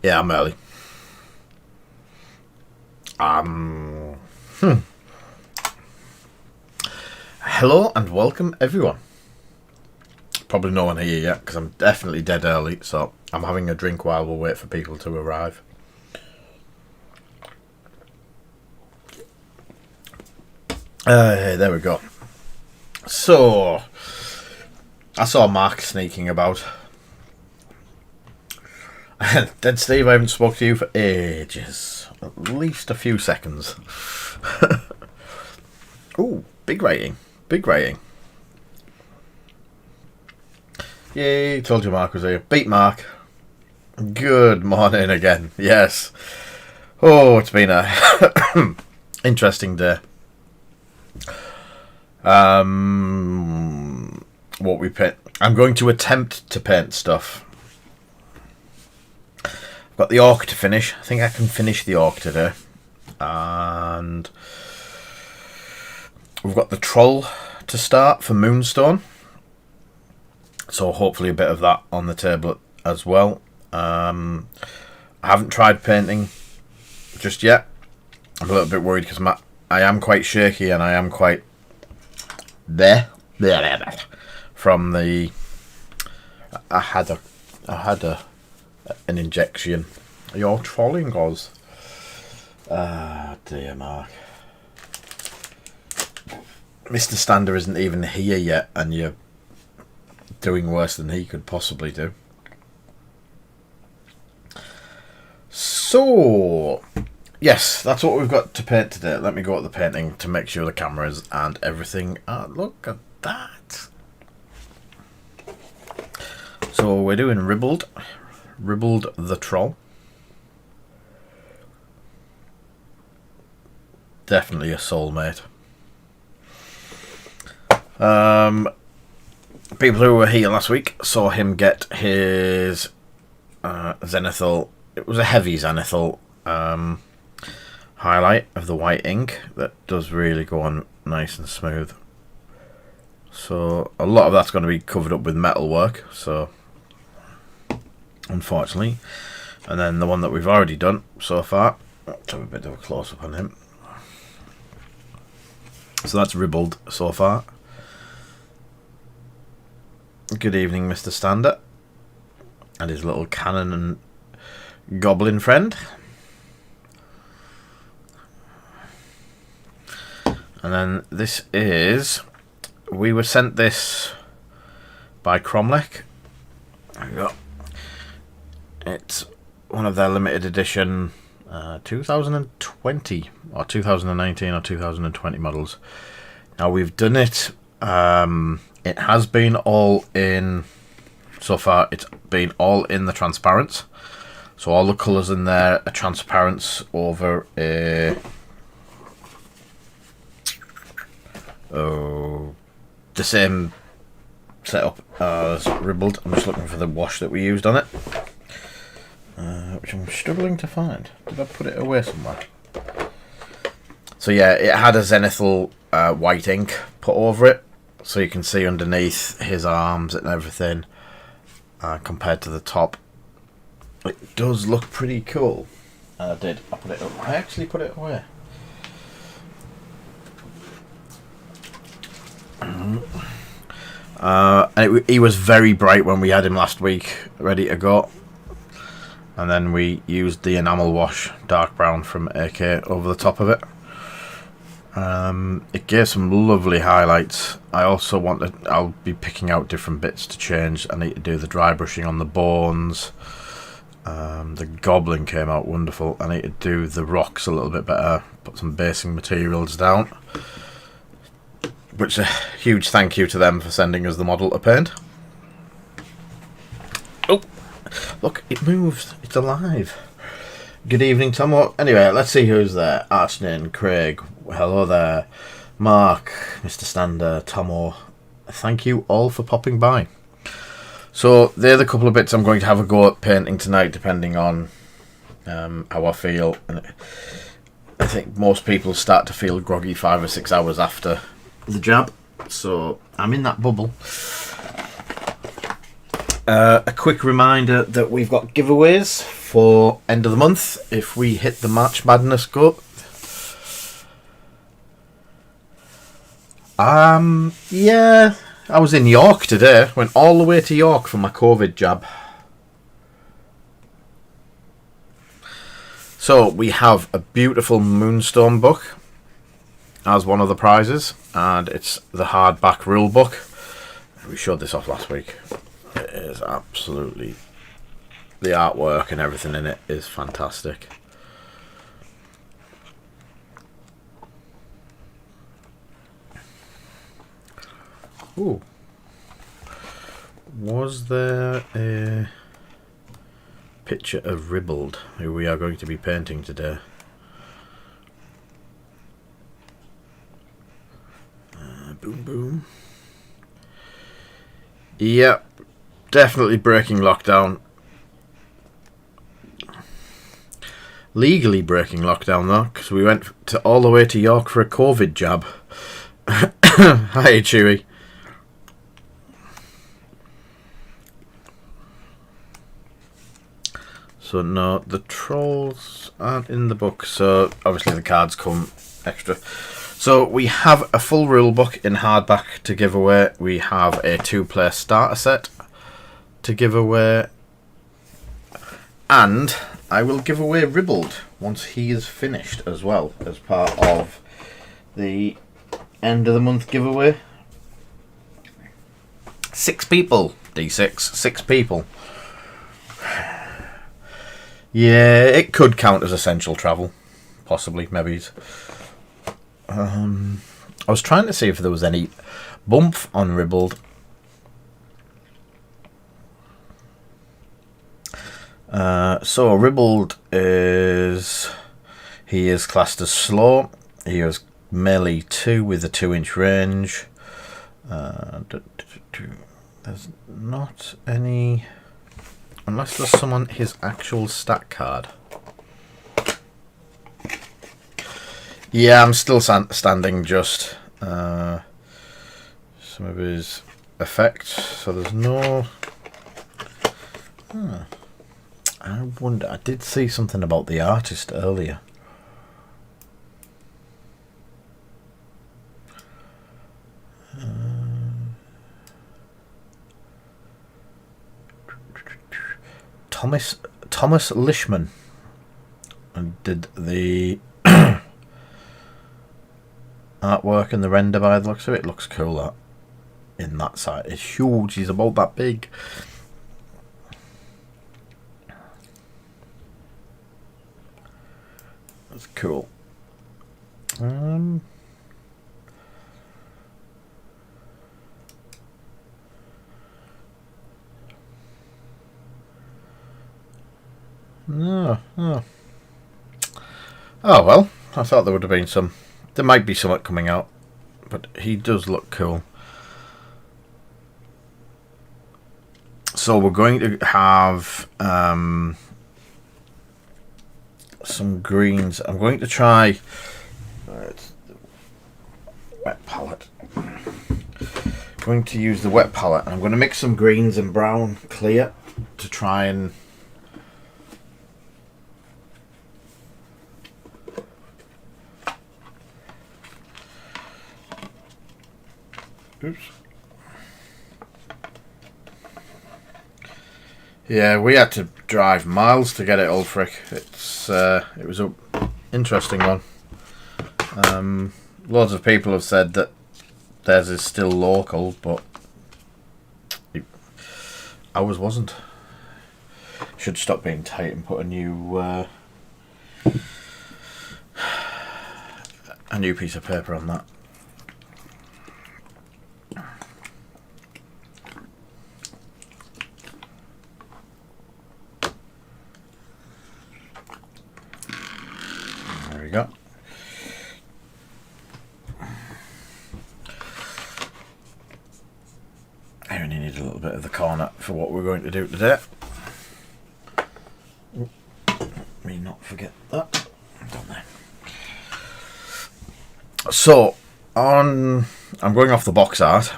Yeah, I'm early. Hello and welcome, everyone. Probably no one here yet because I'm definitely dead early, so I'm having a drink while we'll wait for people to arrive. There we go. So, I saw Mark sneaking about. Dead Steve, I haven't spoke to you for ages. At least a few seconds. Ooh, big rating. Big rating. Yay, told you Mark was here. Beat Mark. Good morning again. Yes. Oh, it's been a interesting day. What we paint. I'm going to attempt to paint stuff. I've got the orc to finish. I think I can finish the orc today. And we've got the troll to start for Moonstone. So hopefully a bit of that on the table as well. I haven't tried painting just yet. I'm a little bit worried because I am quite shaky and I am quite from the. I had an injection. You're trolling us. Ah, dear Mark. Mr. Stander isn't even here yet, and you're doing worse than he could possibly do. So, yes, that's what we've got to paint today. Let me go at the painting to make sure the cameras and everything. Look at that. So we're doing Ribbled the Troll. Definitely a soulmate. People who were here last week saw him get his zenithal. It was a heavy zenithal highlight of the white ink that does really go on nice and smooth. So a lot of that's going to be covered up with metal work. So unfortunately, and then the one that we've already done so far. Let's have a bit of a close up on him. So that's Ribbled so far. Good evening, Mr. Stander. And his little cannon and goblin friend. And then this is... We were sent this by Cromlech. There we go. It's one of their limited edition 2020 or 2019 or 2020 models. Now we've done it. It has been all in. So far, it's been all in the transparents. So all the colours in there are transparent over a. The same setup as Ribbled. I'm just looking for the wash that we used on it. Which I'm struggling to find. Did I put it away somewhere? So yeah, it had a zenithal white ink put over it, so you can see underneath his arms and everything. Compared to the top, it does look pretty cool. I put it up. I actually put it away. And he was very bright when we had him last week, ready to go. And then we used the enamel wash, dark brown from AK, over the top of it. It gave some lovely highlights. I'll be picking out different bits to change. I need to do the dry brushing on the bones. The goblin came out wonderful. I need to do the rocks a little bit better. Put some basing materials down. Which a huge thank you to them for sending us the model to paint. Oh, look, it moves. It's alive. Good evening, Tomo. Anyway, let's see who's there. Archnin, Craig, hello there. Mark, Mr. Stander, Tomo. Thank you all for popping by. So, they're the couple of bits I'm going to have a go at painting tonight, depending on how I feel. And I think most people start to feel groggy 5 or 6 hours after the jab. So, I'm in that bubble. A quick reminder that we've got giveaways for end of the month if we hit the March Madness goal. Yeah, I was in York today. Went all the way to York for my COVID jab. So we have a beautiful Moonstone book as one of the prizes, and it's the hardback rule book. We showed this off last week. It is absolutely, the artwork and everything in it is fantastic. Ooh. Was there a picture of Ribbled, who we are going to be painting today? Boom boom. Yep, definitely breaking lockdown. Legally breaking lockdown though, because we went all the way to York for a COVID jab. Hi Chewy. So no, the trolls aren't in the book, so obviously the cards come extra. So we have a full rule book in hardback to give away. We have a 2-player starter set to give away. And I will give away Ribbled once he is finished as well, as part of the end of the month giveaway. 6 people, D6, 6 people. Yeah, it could count as essential travel. Possibly, maybe. I was trying to see if there was any bump on Ribbled. So Ribbled is... he is classed as slow. He has melee 2 with a 2-inch range. There's not any... unless there's someone his actual stat card. Yeah, I'm still standing just some of his effects, so there's no... I wonder, I did see something about the artist earlier. Thomas Lishman did the artwork and the render by the looks of it. It looks cool, that in that side. It's huge, he's about that big. That's cool. No. Oh well, I thought there would have been some. There might be something coming out, but he does look cool. So we're going to have some greens. I'm going to try wet palette. Going to use the wet palette. I'm going to mix some greens and brown clear to try and oops. Yeah, we had to drive miles to get it, old frick. It was a interesting one. Loads of people have said that theirs is still local, but ours wasn't. Should stop being tight and put a new piece of paper on that. There we go. I only need a little bit of the corner for what we're going to do today. Let me not forget that. Down there. So, I'm going off the box art.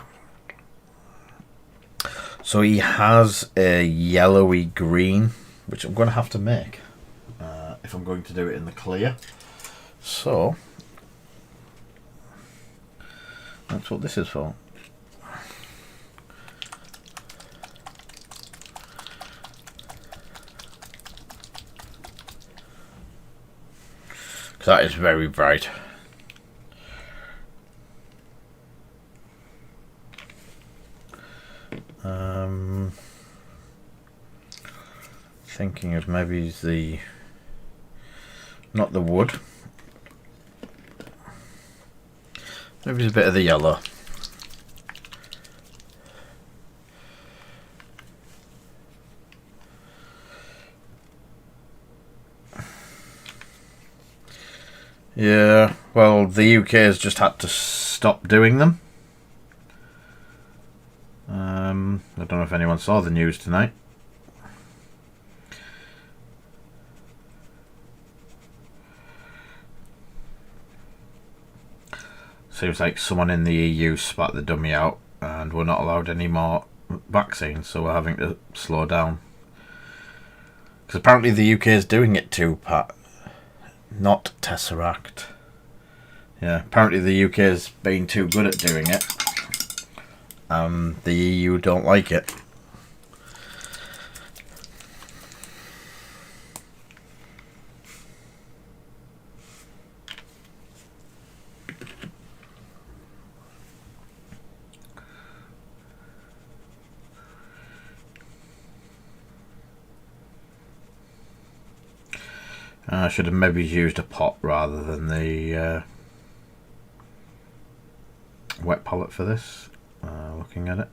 So he has a yellowy green, which I'm going to have to make if I'm going to do it in the clear. So that's what this is for. Because that is very bright. Thinking of maybe not the wood. Maybe it's a bit of the yellow. Yeah, well, the UK has just had to stop doing them. I don't know if anyone saw the news tonight. Seems like someone in the EU spat the dummy out and we're not allowed any more vaccines, so we're having to slow down. Because apparently the UK is doing it too, Pat. Not Tesseract. Yeah, apparently the UK has been too good at doing it. The EU don't like it. I should have maybe used a pot rather than the wet palette for this. Looking at it.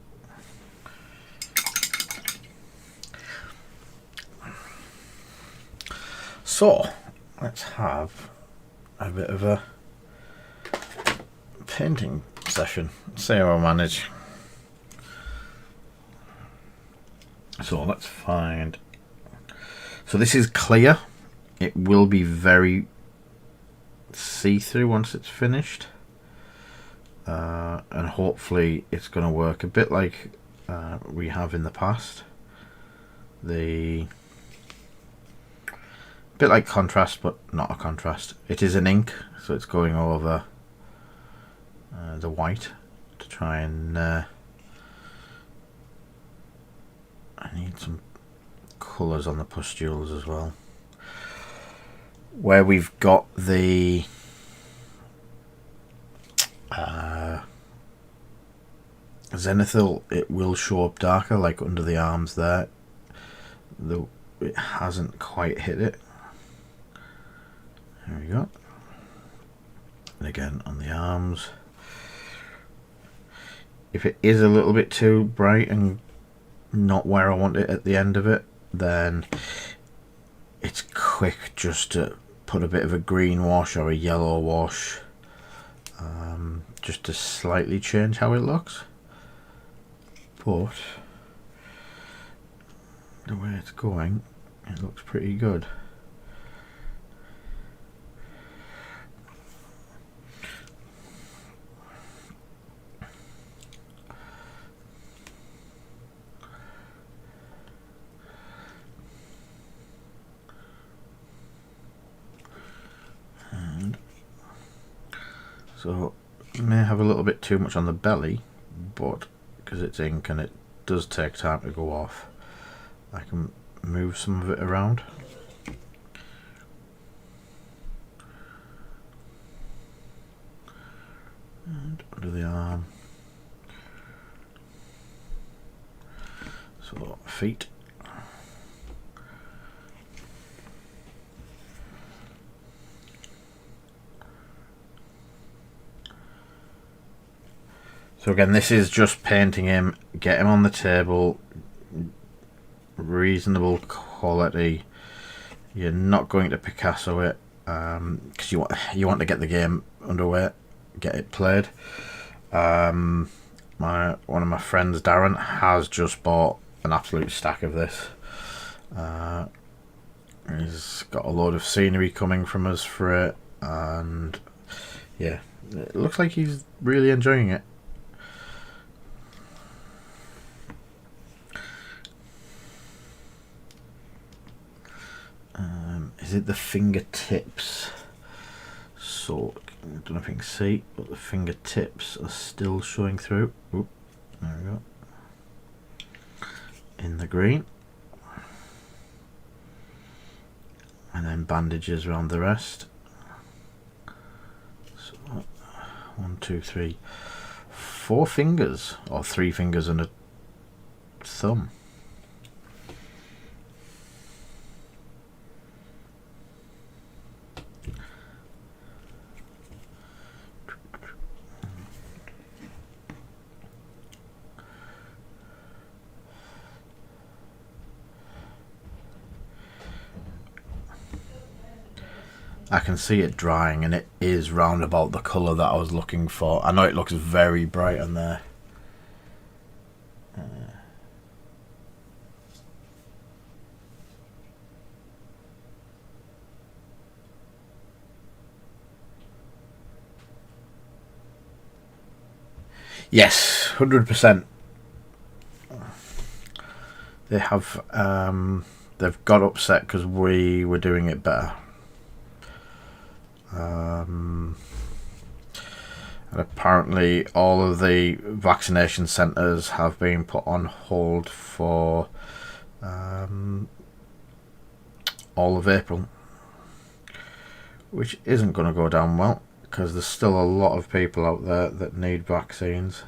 So, let's have a bit of a painting session. See how I manage. So let's find. So this is clear. It will be very see-through once it's finished. And hopefully it's going to work a bit like we have in the past. A bit like contrast, but not a contrast. It is an ink, so it's going over the white to try and I need some colours on the pustules as well. Where we've got the zenithal, it will show up darker, like under the arms there, though it hasn't quite hit it. There we go. And again on the arms, if it is a little bit too bright and not where I want it at the end of it, then it's quick just to put a bit of a green wash or a yellow wash, just to slightly change how it looks. But the way it's going, it looks pretty good. So you may have a little bit too much on the belly, but because it's ink and it does take time to go off, I can move some of it around. And under the arm. So feet. So again, this is just painting him, get him on the table, reasonable quality. You're not going to Picasso it, because you want to get the game underway, get it played. One of my friends, Darren, has just bought an absolute stack of this. He's got a load of scenery coming from us for it, and yeah, it looks like he's really enjoying it. is it the fingertips? So I don't know if you can see, but the fingertips are still showing through. Oop, there we go. In the green. And then bandages around the rest. So 1, 2, 3, 4 fingers, or 3 fingers and a thumb. I can see it drying, and it is round about the colour that I was looking for. I know it looks very bright on there. Yes, 100%. They have. They've got upset because we were doing it better. And apparently all of the vaccination centres have been put on hold for all of April, which isn't going to go down well because there's still a lot of people out there that need vaccines.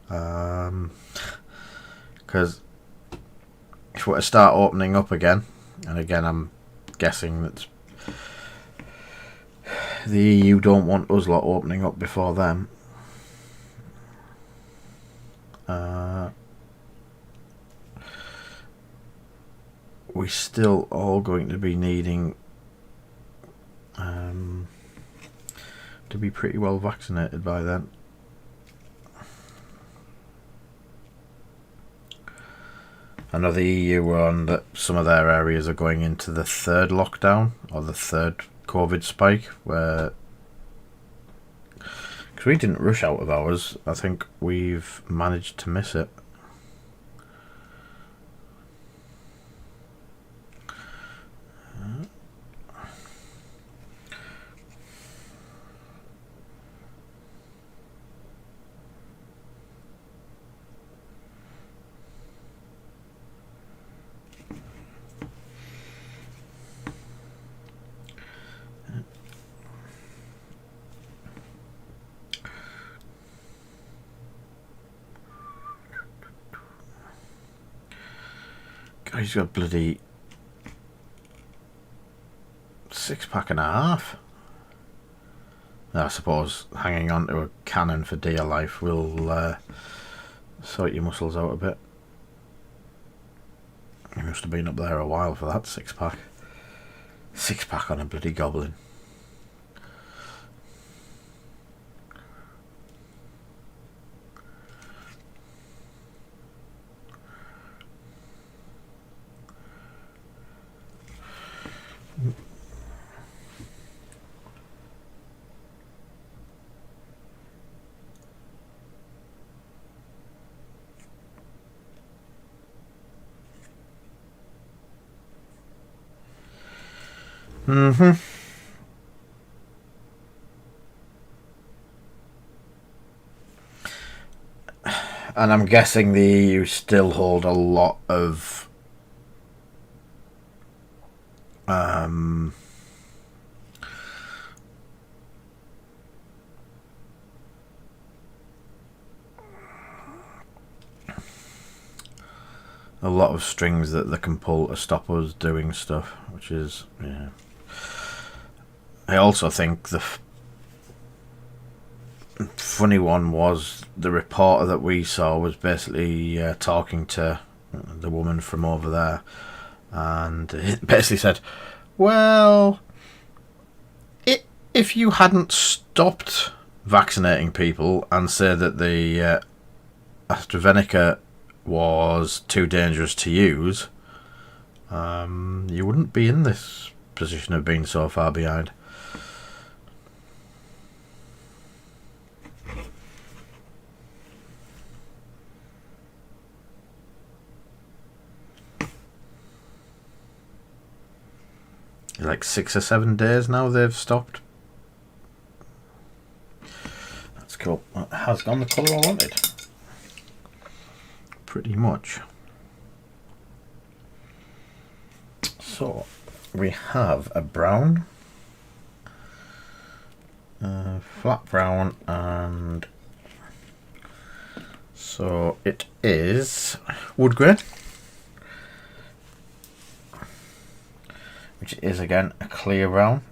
Because if we were to start opening up again, and again I'm guessing that the EU don't want us lot opening up before them. We're still all going to be needing to be pretty well vaccinated by then. I know the EU were on that some of their areas are going into the 3rd lockdown, or the 3rd COVID spike, where, because we didn't rush out of ours, I think we've managed to miss it. He's got bloody 6-pack and a half. I suppose hanging on to a cannon for dear life will sort your muscles out a bit. You must have been up there a while for that 6-pack. 6-pack on a bloody goblin. And I'm guessing the EU still hold a lot of strings that they can pull to stop us doing stuff, which is, yeah. I also think the funny one was the reporter that we saw was basically talking to the woman from over there, and it basically said, well, if you hadn't stopped vaccinating people and said that the AstraZeneca was too dangerous to use, you wouldn't be in this position of being so far behind. like 6 or 7 days now they've stopped. That's cool. It has gone the colour I wanted. Pretty much. So we have a brown, flat brown, and so it is wood grain, which is again a clear brown,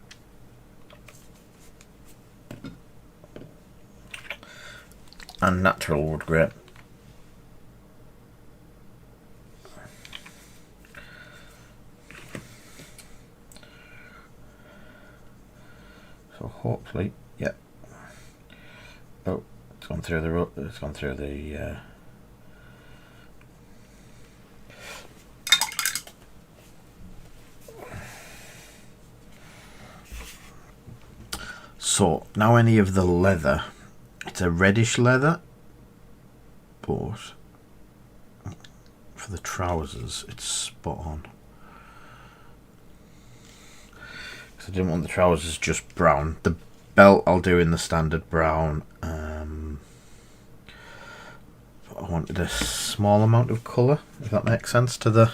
and natural wood grain. So hopefully, yeah. Oh, it's gone through the road. It's gone through the. So now any of the leather, it's a reddish leather, but for the trousers, it's spot on. I didn't want the trousers just brown. The belt I'll do in the standard brown. But I wanted a small amount of colour, if that makes sense to the...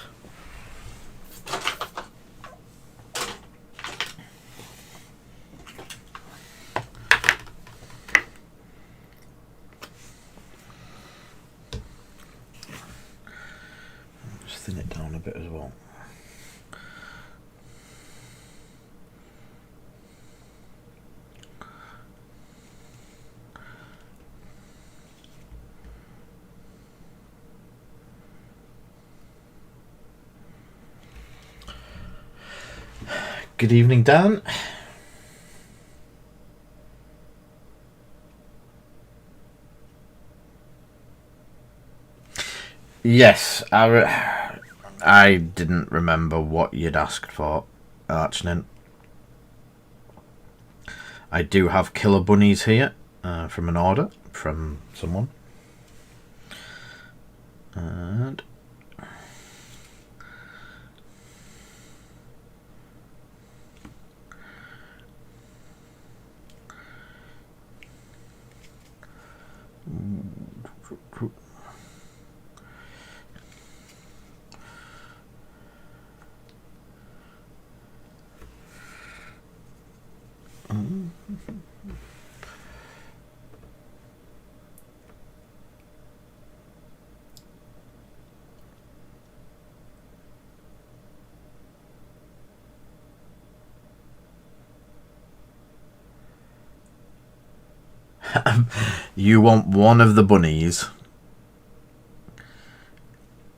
Just thin it down a bit as well. Good evening, Dan. Yes, I didn't remember what you'd asked for, Archnin. I do have killer bunnies here from an order from someone. And... You want one of the bunnies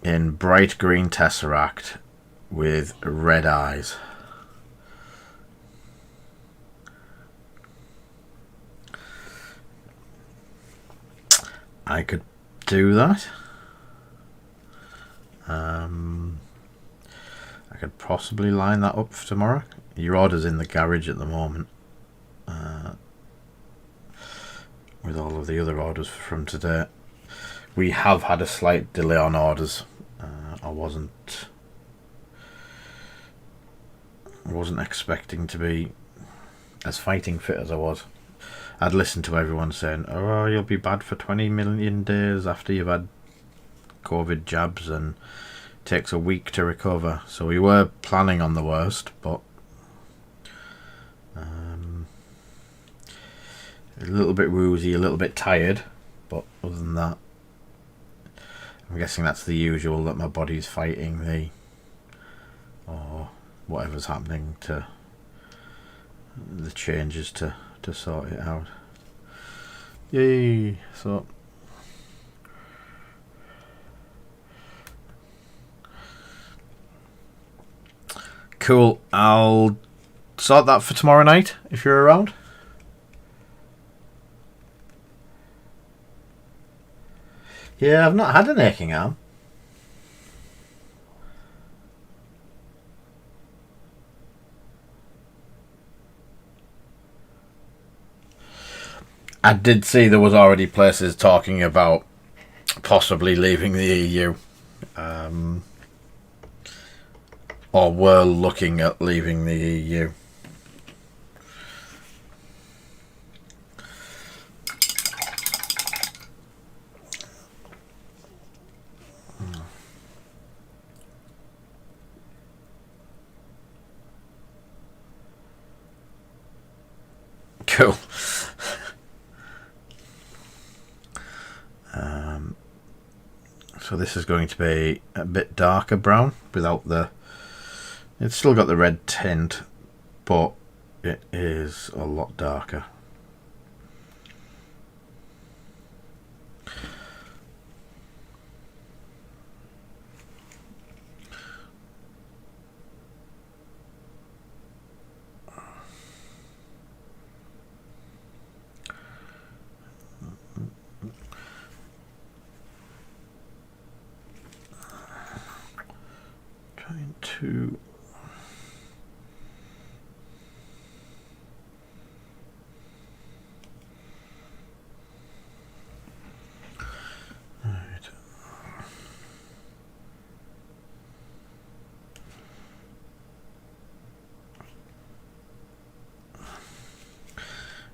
in bright green tesseract with red eyes. I could do that. I could possibly line that up for tomorrow. Your order's in the garage at the moment. With all of the other orders from today. We have had a slight delay on orders. I wasn't expecting to be as fighting fit as I was. I'd listened to everyone saying, oh, you'll be bad for 20 million days after you've had COVID jabs and it takes a week to recover. So we were planning on the worst, but a little bit woozy, a little bit tired, but other than that, I'm guessing that's the usual, that my body's fighting or whatever's happening to the changes to sort it out. Yay! So cool. I'll sort that for tomorrow night if you're around. Yeah, I've not had an aching arm. I did see there was already places talking about possibly leaving the EU. or were looking at leaving the EU. Cool. So this is going to be a bit darker brown without the... It's still got the red tint, but it is a lot darker. Trying to...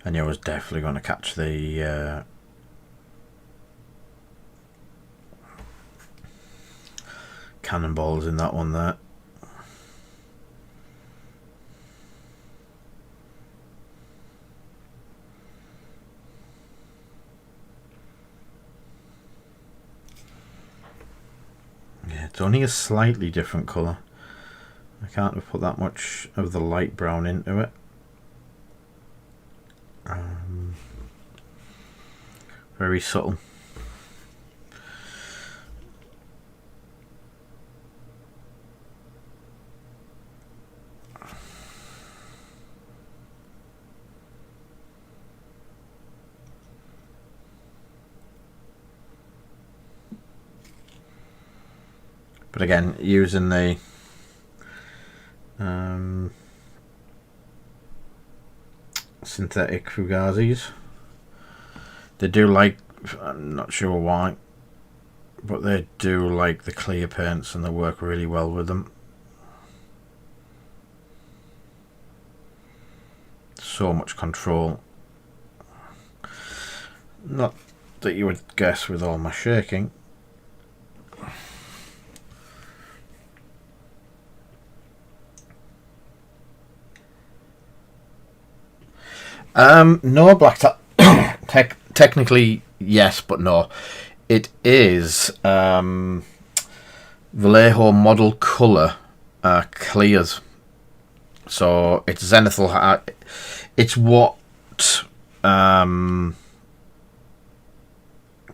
I knew I was definitely going to catch the cannonballs in that one there. Yeah, it's only a slightly different colour. I can't have put that much of the light brown into it. Very subtle. But again, using the synthetic fugazis, they do like, I'm not sure why, but they do like the clear paints and they work really well with them. So much control. Not that you would guess with all my shaking. No, black technically yes, but no. It is Vallejo model colour clears. So it's zenithal. It's what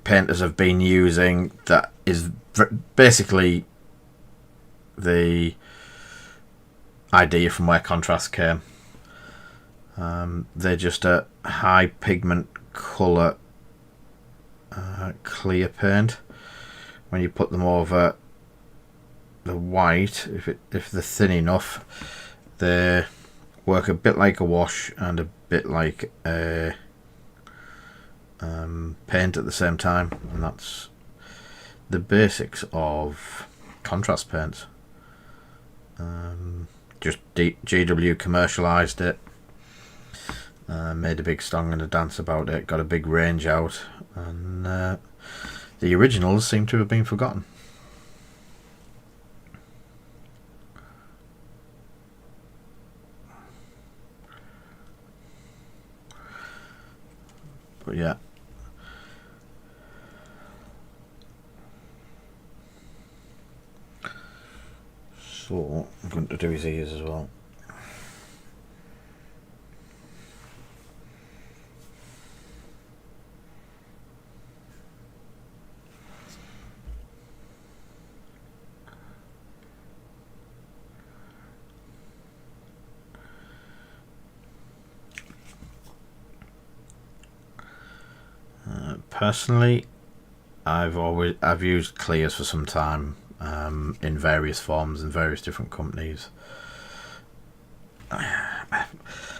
painters have been using. That is basically the idea from where contrast came. They're just a high pigment colour clear paint. When you put them over the white, if they're thin enough, they work a bit like a wash and a bit like a paint at the same time, and that's the basics of contrast paints. Just GW commercialised it. Made a big song and a dance about it, got a big range out, and the originals seem to have been forgotten. But yeah. So I'm going to do his ears as well. Personally, I've used clears for some time in various forms in various different companies. I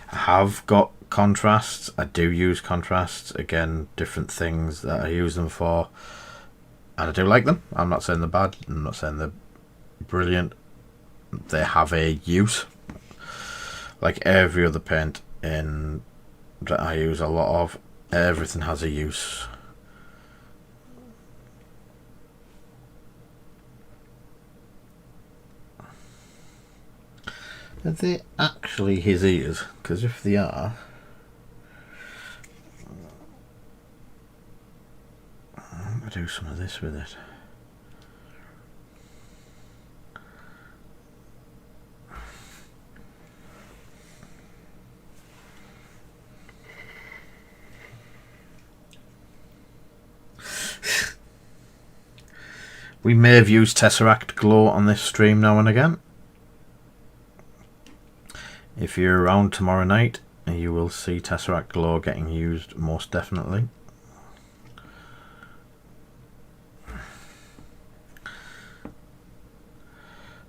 have got contrasts. I do use contrasts. Again, different things that I use them for, and I do like them. I'm not saying they're bad. I'm not saying they're brilliant. they have a use. Like every other paint in that I use a lot of, everything has a use. Are they actually his ears? Because if they are, I'm going to do some of this with it. We may have used Tesseract Glow on this stream now and again. If you're around tomorrow night, you will see Tesseract Glow getting used most definitely.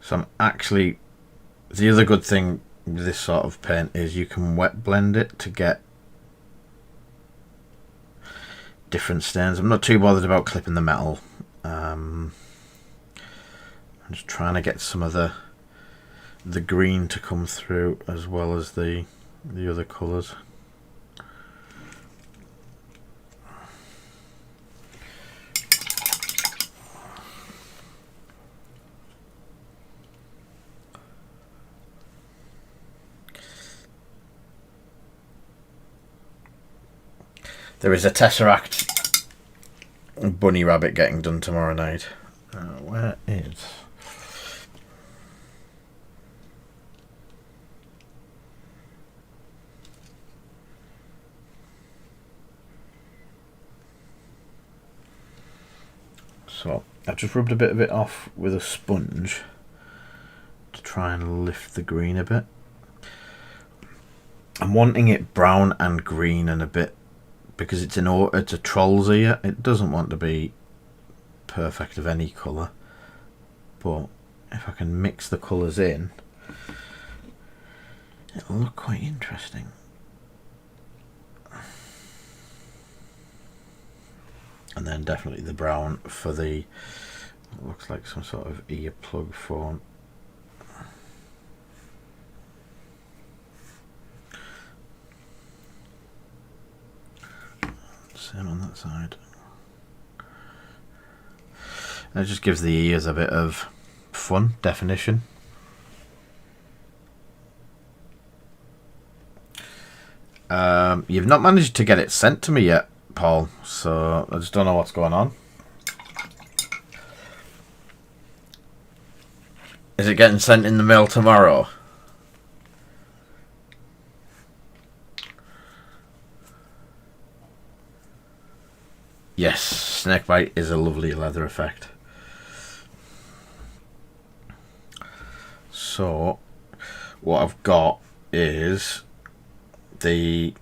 So I'm actually, the other good thing with this sort of paint is you can wet blend it to get different stains. I'm not too bothered about clipping the metal. I'm just trying to get some of the green to come through as well as the other colours. There is a Tesseract bunny rabbit getting done tomorrow night. Where is... So I've just rubbed a bit of it off with a sponge to try and lift the green a bit. I'm wanting it brown and green and a bit, because it's a troll's ear. It doesn't want to be perfect of any colour, but if I can mix the colours in, it'll look quite interesting. And then definitely the brown for the, looks like some sort of earplug form. Same on that side. And it just gives the ears a bit of fun, definition. You've not managed to get it sent to me yet, Paul, so I just don't know what's going on. Is it getting sent in the mail tomorrow? Yes, snakebite is a lovely leather effect. So what I've got is the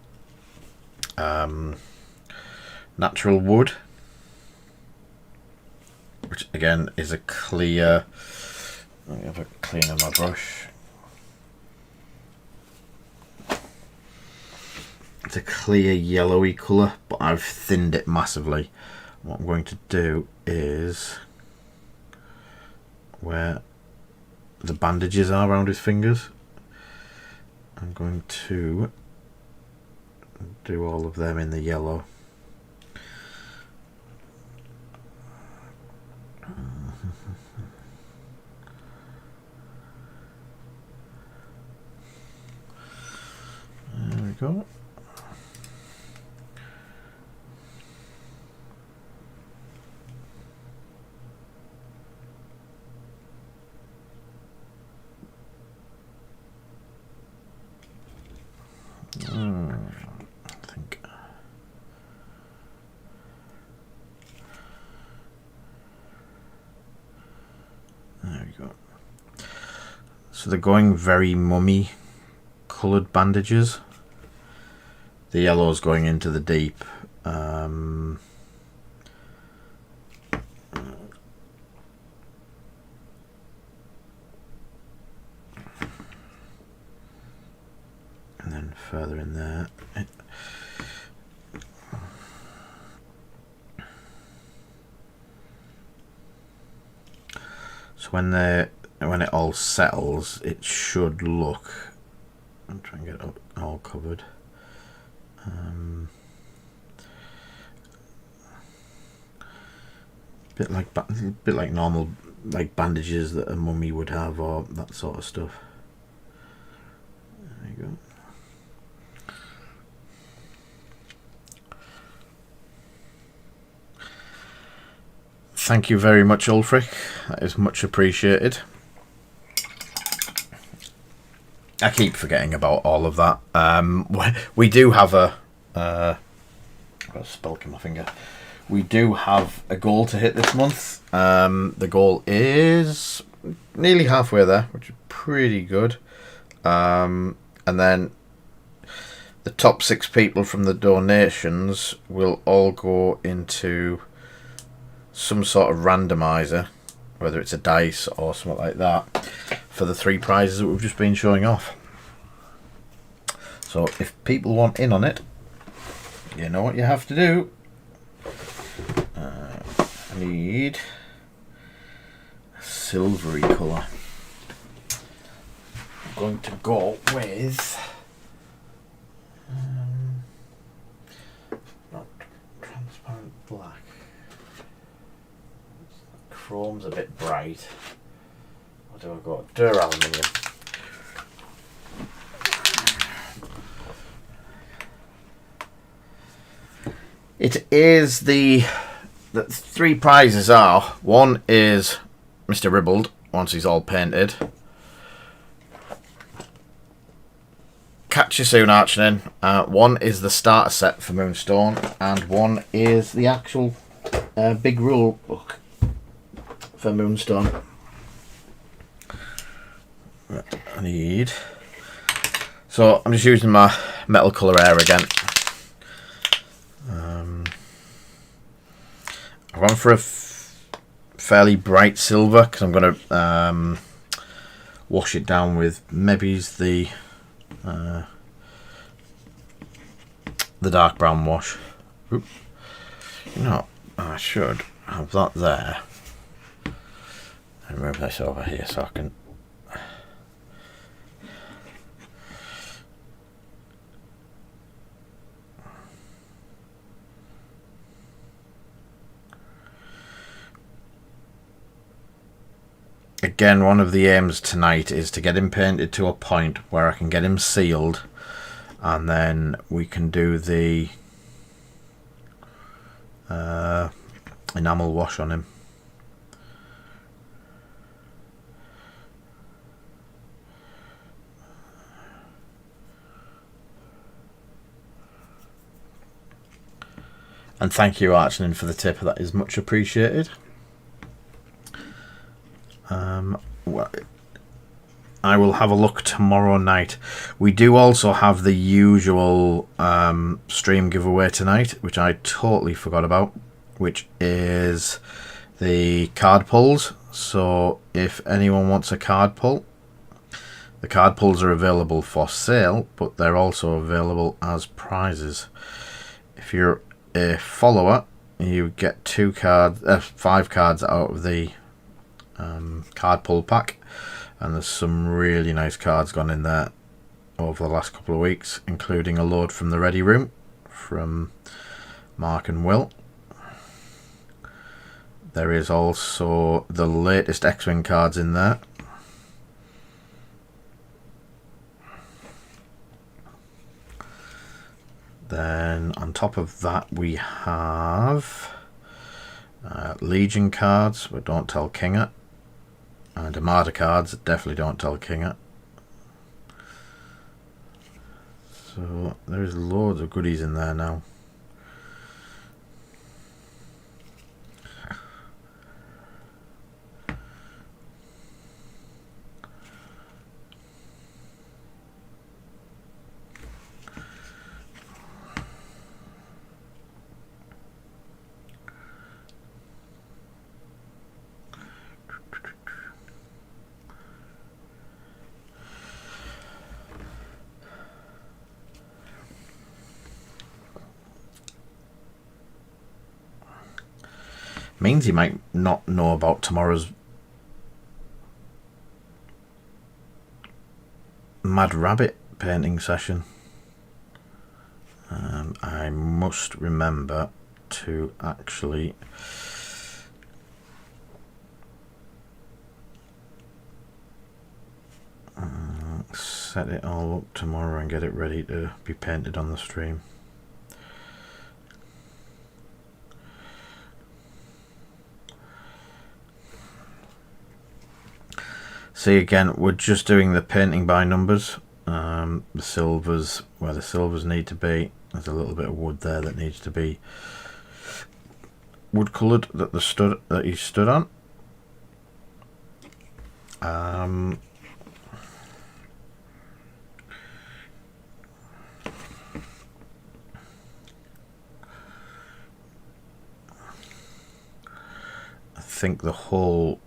natural wood, which again is a clear, let me have a clean of my brush. It's a clear yellowy colour, but I've thinned it massively. What I'm going to do is where the bandages are around his fingers, I'm going to do all of them in the yellow. There we go. I think there we go. So they're going very mummy coloured bandages. The yellow's going into the deep. And then further in there. So when when it all settles, it should look. I'm trying to get it all covered. Bit like normal, like bandages that a mummy would have, or that sort of stuff. There you go. Thank you very much, Ulfric. That is much appreciated. I keep forgetting about all of that. We do have I've got a spelk in my finger. We do have a goal to hit this month. The goal is nearly halfway there, which is pretty good. And then the top 6 people from the donations will all go into some sort of randomizer, whether it's a dice or something like that, for the 3 prizes that we've just been showing off. So if people want in on it, you know what you have to do. I need a silvery colour. I'm going to go with not transparent black. Chrome's a bit bright. What do I got? Aluminium. It is the 3 prizes are, one is Mr. Ribbled once he's all painted. Catch you soon, Archnin. One is the starter set for Moonstone, and one is the actual big rule book for Moonstone. I need. So I'm just using my metal colour air again. I've gone for a fairly bright silver because I'm going to wash it down with maybe the dark brown wash. Oop. You know, I should have that there and move this over here so I can. Again, one of the aims tonight is to get him painted to a point where I can get him sealed, and then we can do the enamel wash on him. And thank you, Archnin, for the tip. That is much appreciated. I will have a look tomorrow night. We do also have the usual stream giveaway tonight, which I totally forgot about, which is the card pulls. So if anyone wants a card pull, the card pulls are available for sale, but they're also available as prizes. If you're a follower, you get 5 cards out of the card pull pack, and there's some really nice cards gone in there over the last couple of weeks, including a load from the Ready Room from Mark and Will. There is also the latest X-Wing cards in there. Then on top of that we have Legion cards, but don't tell Kinga. And Armada cards, definitely don't tell Kinga. So there's loads of goodies in there now. Means you might not know about tomorrow's Mad Rabbit painting session. I must remember to actually set it all up tomorrow and get it ready to be painted on the stream. See, again, we're just doing the painting by numbers. The silvers, where the silvers need to be, there's a little bit of wood there that needs to be wood coloured that he stood on. I think the whole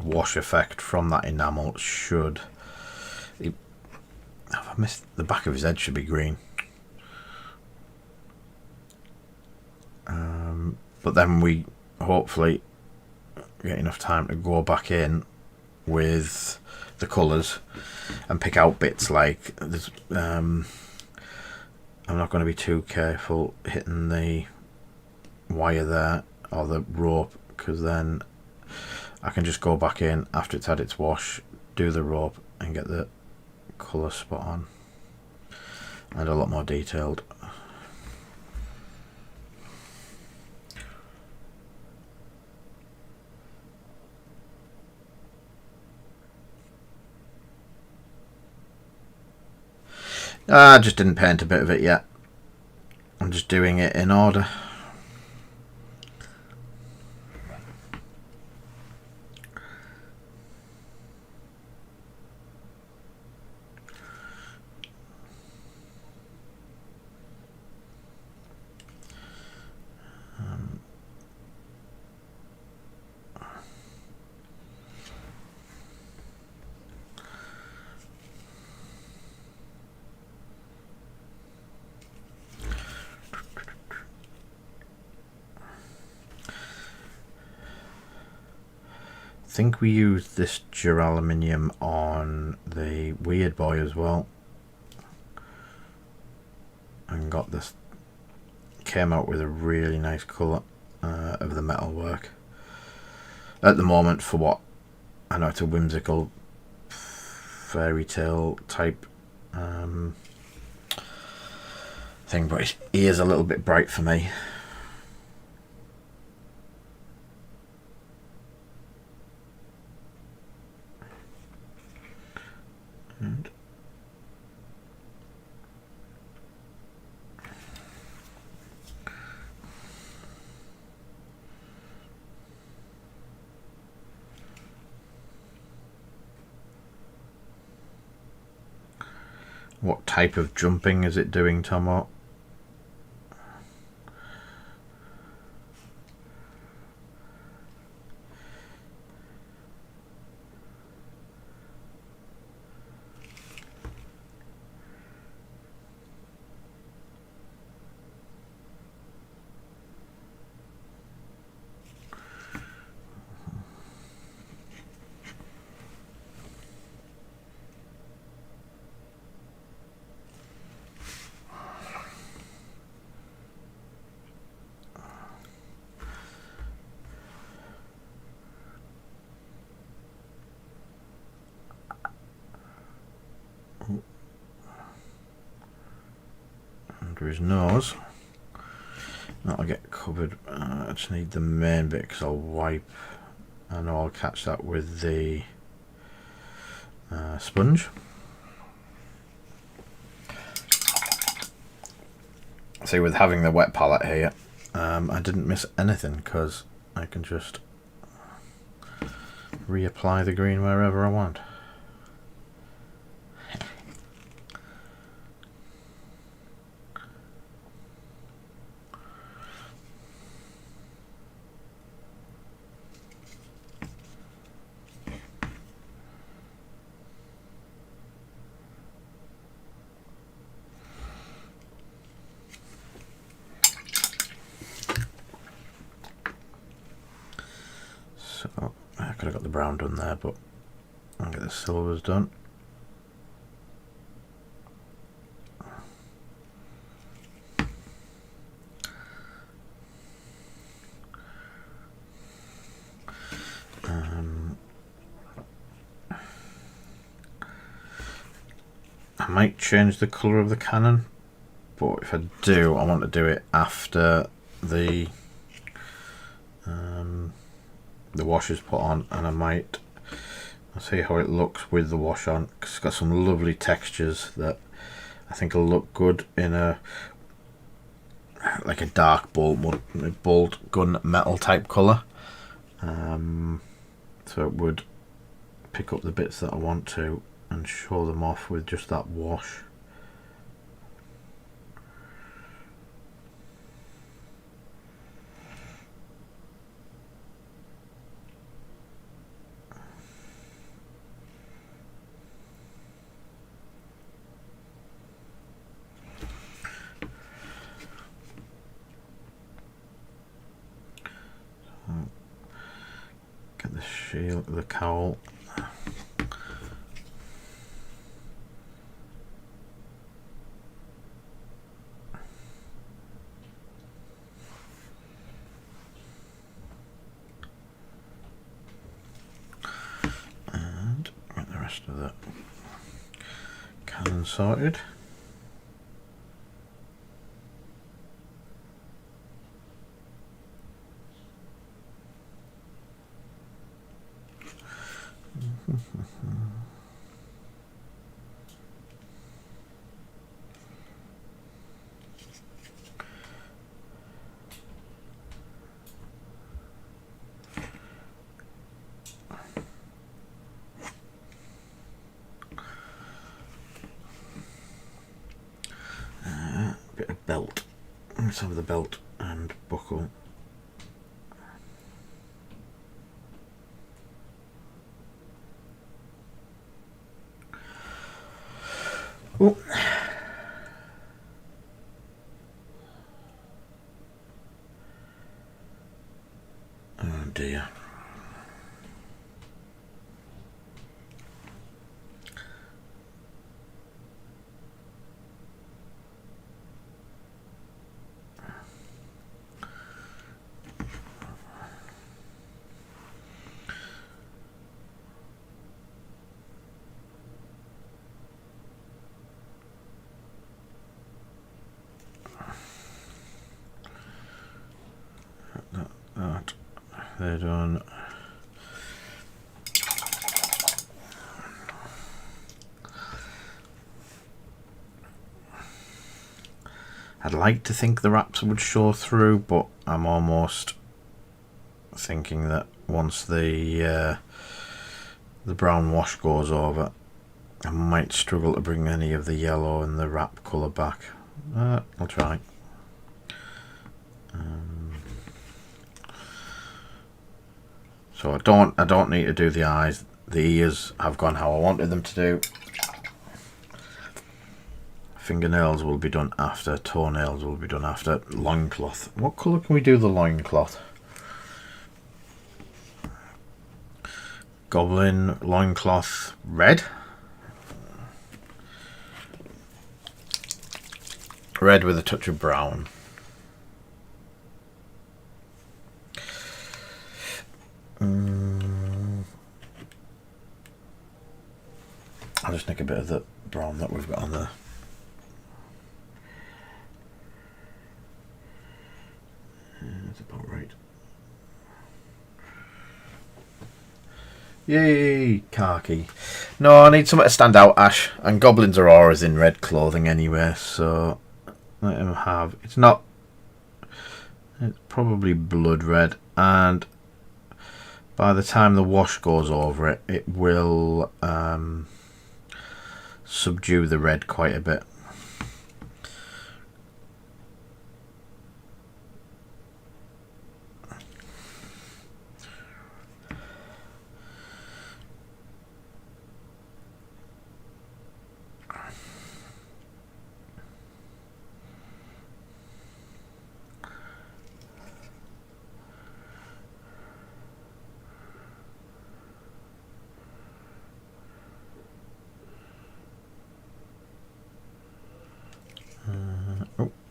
wash effect from that enamel should... I missed the back of his head should be green. But then we hopefully get enough time to go back in with the colours and pick out bits like this. I'm not going to be too careful hitting the wire there or the rope, because then I can just go back in after it's had its wash, do the rope and get the colour spot on and a lot more detailed. I just didn't paint a bit of it yet. I'm just doing it in order. I think we used this duraluminum on the Weird Boy as well, and got this, came out with a really nice colour of the metalwork. At the moment, for what I know, it's a whimsical fairy tale type thing, but he is a little bit bright for me. What type of jumping is it doing, Tomo? His nose. That'll get covered. I just need the main bit because I'll wipe. I know I'll catch that with the sponge. See, with having the wet palette here, I didn't miss anything because I can just reapply the green wherever I want. So I could have got the brown done there, but I'll get the silvers done. might change the colour of the cannon, but if I do, I want to do it after the wash is put on, and I'll see how it looks with the wash on, because it's got some lovely textures that I think will look good in a dark bolt gun metal type colour. So it would pick up the bits that I want to and show them off with just that wash. Get the shield, the cowl. And get the rest of the cannon sorted. Bit of belt. Let's have the belt and buckle. Oh. Oh dear. That they're done. I'd like to think the wraps would show through, but I'm almost thinking that once the brown wash goes over, I might struggle to bring any of the yellow and the wrap colour back. I'll try. So I don't need to do the eyes. The ears have gone how I wanted them to do. Fingernails will be done after. Toenails will be done after. Loincloth. What colour can we do the loincloth? Goblin loincloth red. Red with a touch of brown. I'll just nick a bit of the brown that we've got on there. That's about right. Yay, khaki. No, I need something to stand out, Ash. And goblins are always in red clothing anyway, so let him have. It's probably blood red, and by the time the wash goes over it, it will subdue the red quite a bit.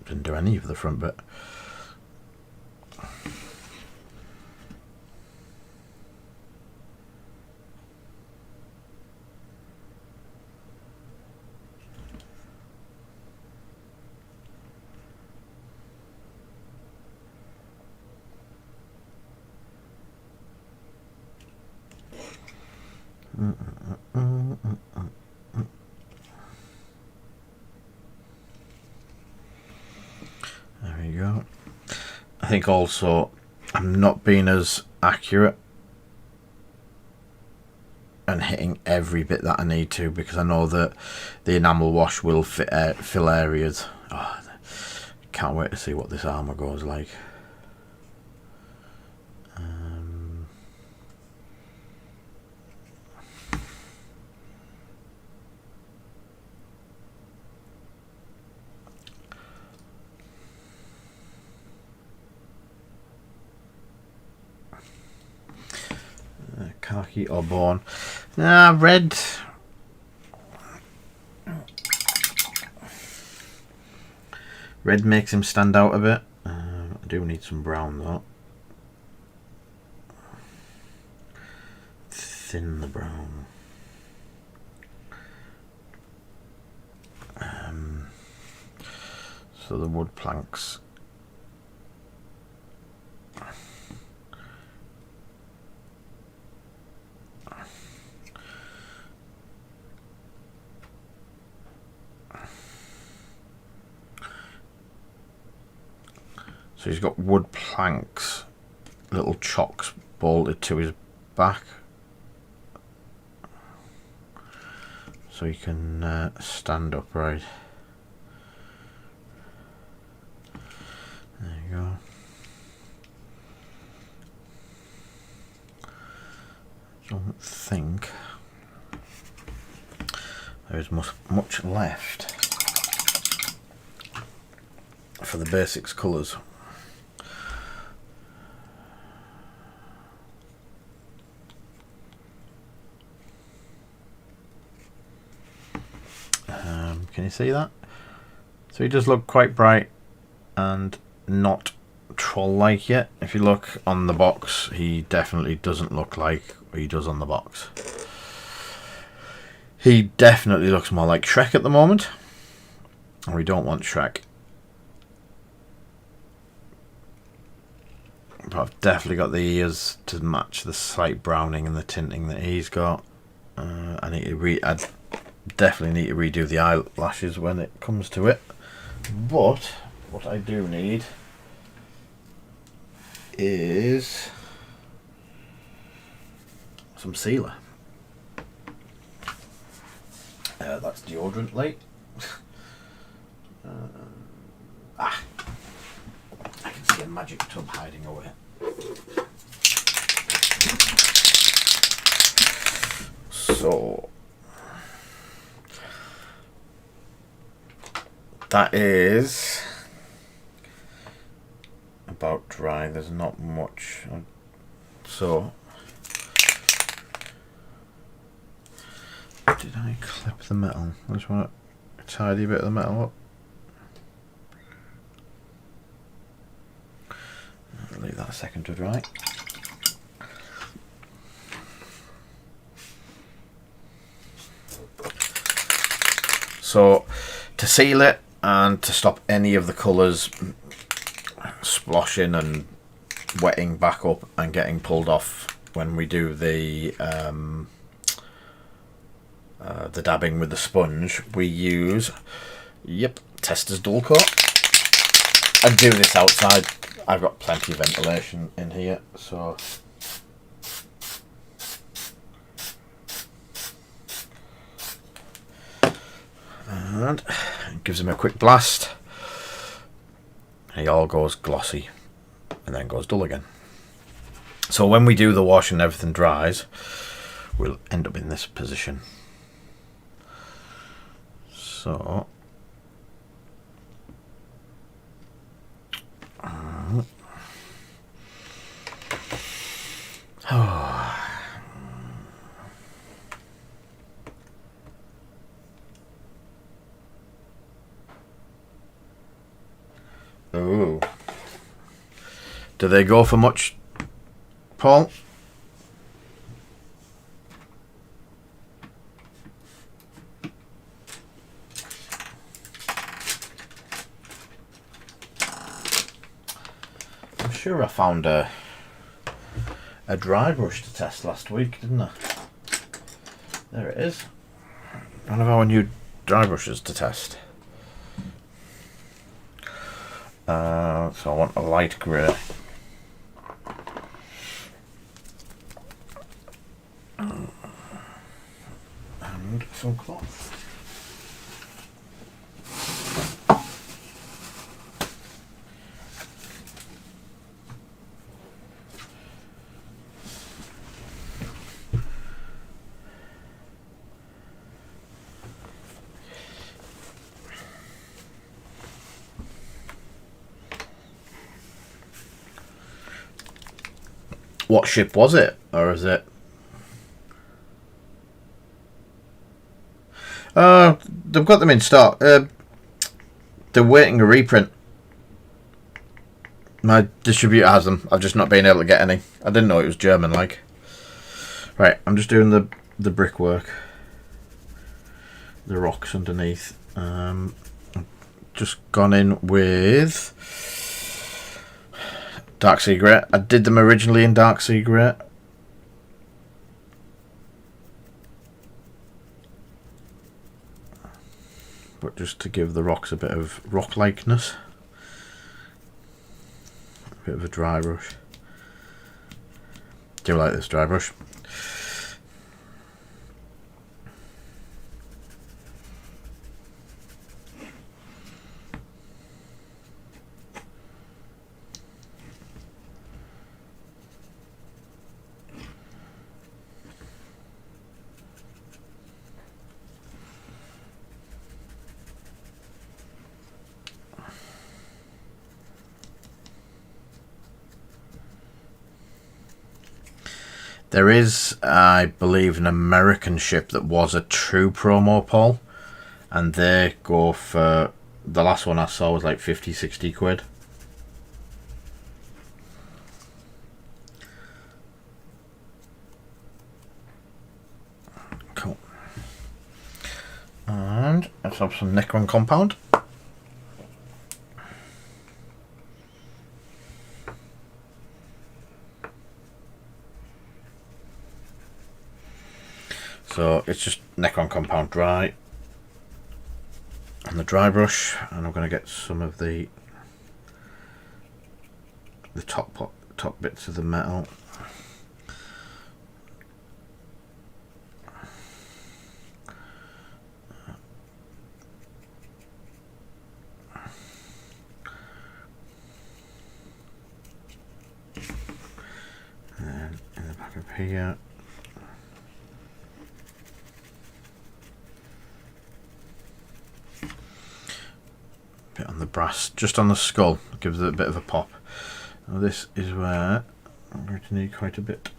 Didn't do any of the front bit. There we go. I think also I'm not being as accurate and hitting every bit that I need to, because I know that the enamel wash will fill areas. Oh, can't wait to see what this armour goes like. Khaki or bone. Nah, red. Red makes him stand out a bit. I do need some brown though. Thin the brown. So the wood planks. So he's got wood planks, little chocks bolted to his back, so he can stand upright. There you go. I don't think there is much left for the basics colours. Can you see that? So he does look quite bright and not troll-like yet. If you look on the box, he definitely doesn't look like he does on the box. He definitely looks more like Shrek at the moment. And we don't want Shrek. But I've definitely got the ears to match the slight browning and the tinting that he's got. I need to definitely need to redo the eyelashes when it comes to it. But what I do need is some sealer. That's deodorant light. I can see a magic tub hiding away. So that is about dry. There's not much. So did I clip the metal? I just want a tidy bit of the metal up. I'll leave that a second to dry. So to seal it and to stop any of the colours sploshing and wetting back up and getting pulled off when we do the dabbing with the sponge, we use Tester's Dull Coat. I do this outside. I've got plenty of ventilation in here, so and it gives him a quick blast. He all goes glossy and then goes dull again. So when we do the wash and everything dries, we'll end up in this position. So ooh. Do they go for much, Paul? I'm sure I found a dry brush to test last week, didn't I? There it is. One of our new dry brushes to test. So I want a light grey. And some cloth. What ship was it? Or is it... they've got them in stock. They're waiting a reprint. My distributor has them. I've just not been able to get any. I didn't know it was German, like. Right, I'm just doing the brickwork. The rocks underneath. Just gone in with Dark Sea Grey. I did them originally in Dark Sea Grey. But just to give the rocks a bit of rock-likeness. A bit of a dry brush. Do you like this dry brush? There is, I believe, an American ship that was a true promo poll, and they go for, the last one I saw was like 50-60 quid. Cool. And let's have some Necron Compound. So it's just Necron Compound dry and the dry brush, and I'm going to get some of the top bits of the metal. And in the back of here. On the brass, just on the skull, gives it a bit of a pop. Now this is where I'm going to need quite a bit.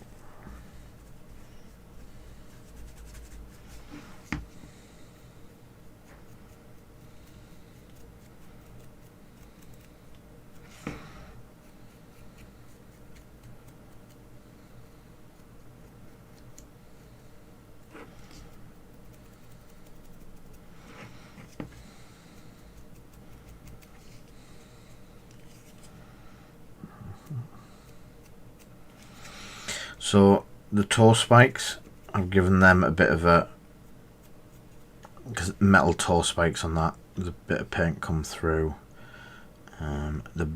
So the toe spikes, I've given them a bit of a, because metal toe spikes on that, there's a bit of paint come through. The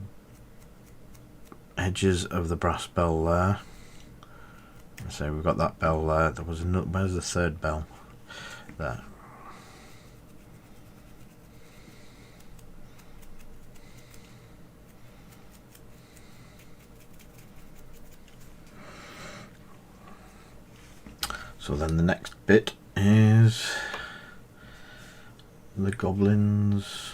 edges of the brass bell there. So we've got that bell there. There was another, where's the third bell? There. So then the next bit is the Goblins.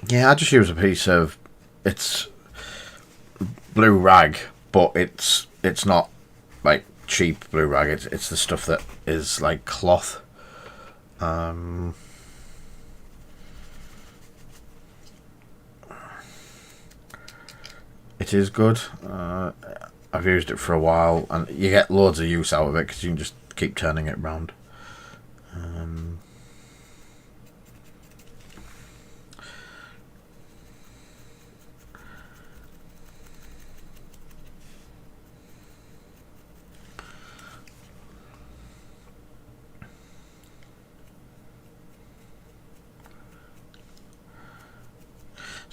Yeah, I just use a piece of, it's blue rag, but it's not like cheap blue rag. It's the stuff that is like cloth. It is good. I've used it for a while, and you get loads of use out of it because you can just keep turning it round.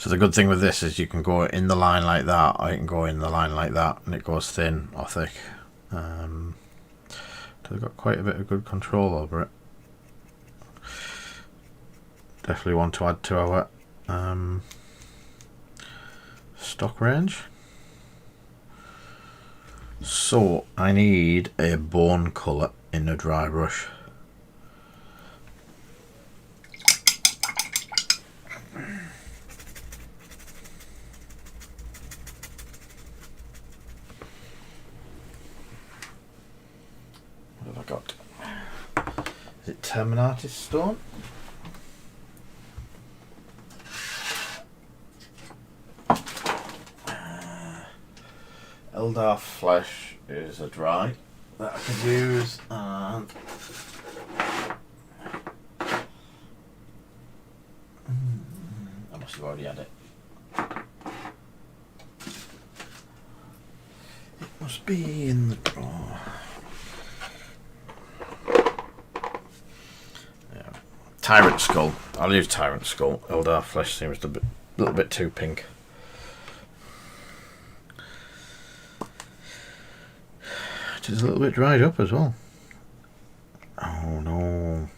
So the good thing with this is you can go in the line like that, or you can go in the line like that, and it goes thin or thick. So they've got quite a bit of good control over it. Definitely want to add to our stock range. So I need a bone colour in a dry brush. What have I got? Is it Terminatus stone? Eldar flesh is a dry that I could use, and I must have already had it. It must be in the drawer. Yeah. Tyrant skull. I'll use Tyrant skull. Eldar flesh seems a little bit too pink. It's a little bit dried up as well. Oh no.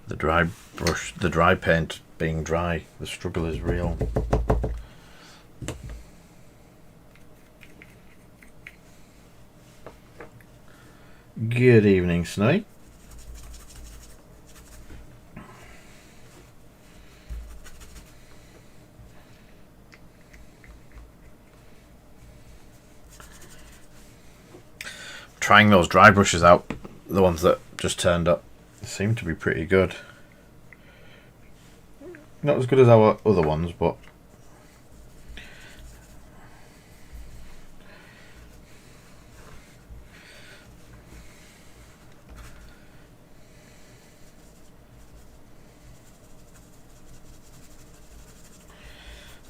The dry brush, the dry paint being dry, the struggle is real. Good evening, Snowy. Trying those dry brushes out, the ones that just turned up, seem to be pretty good. Not as good as our other ones, but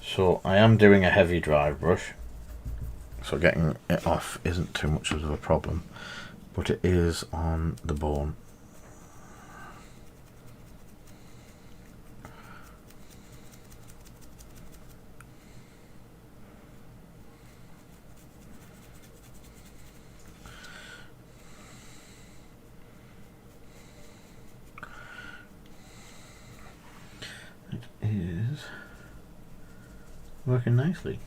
so I am doing a heavy dry brush, so getting it off isn't too much of a problem, but it is on the bone. It is working nicely.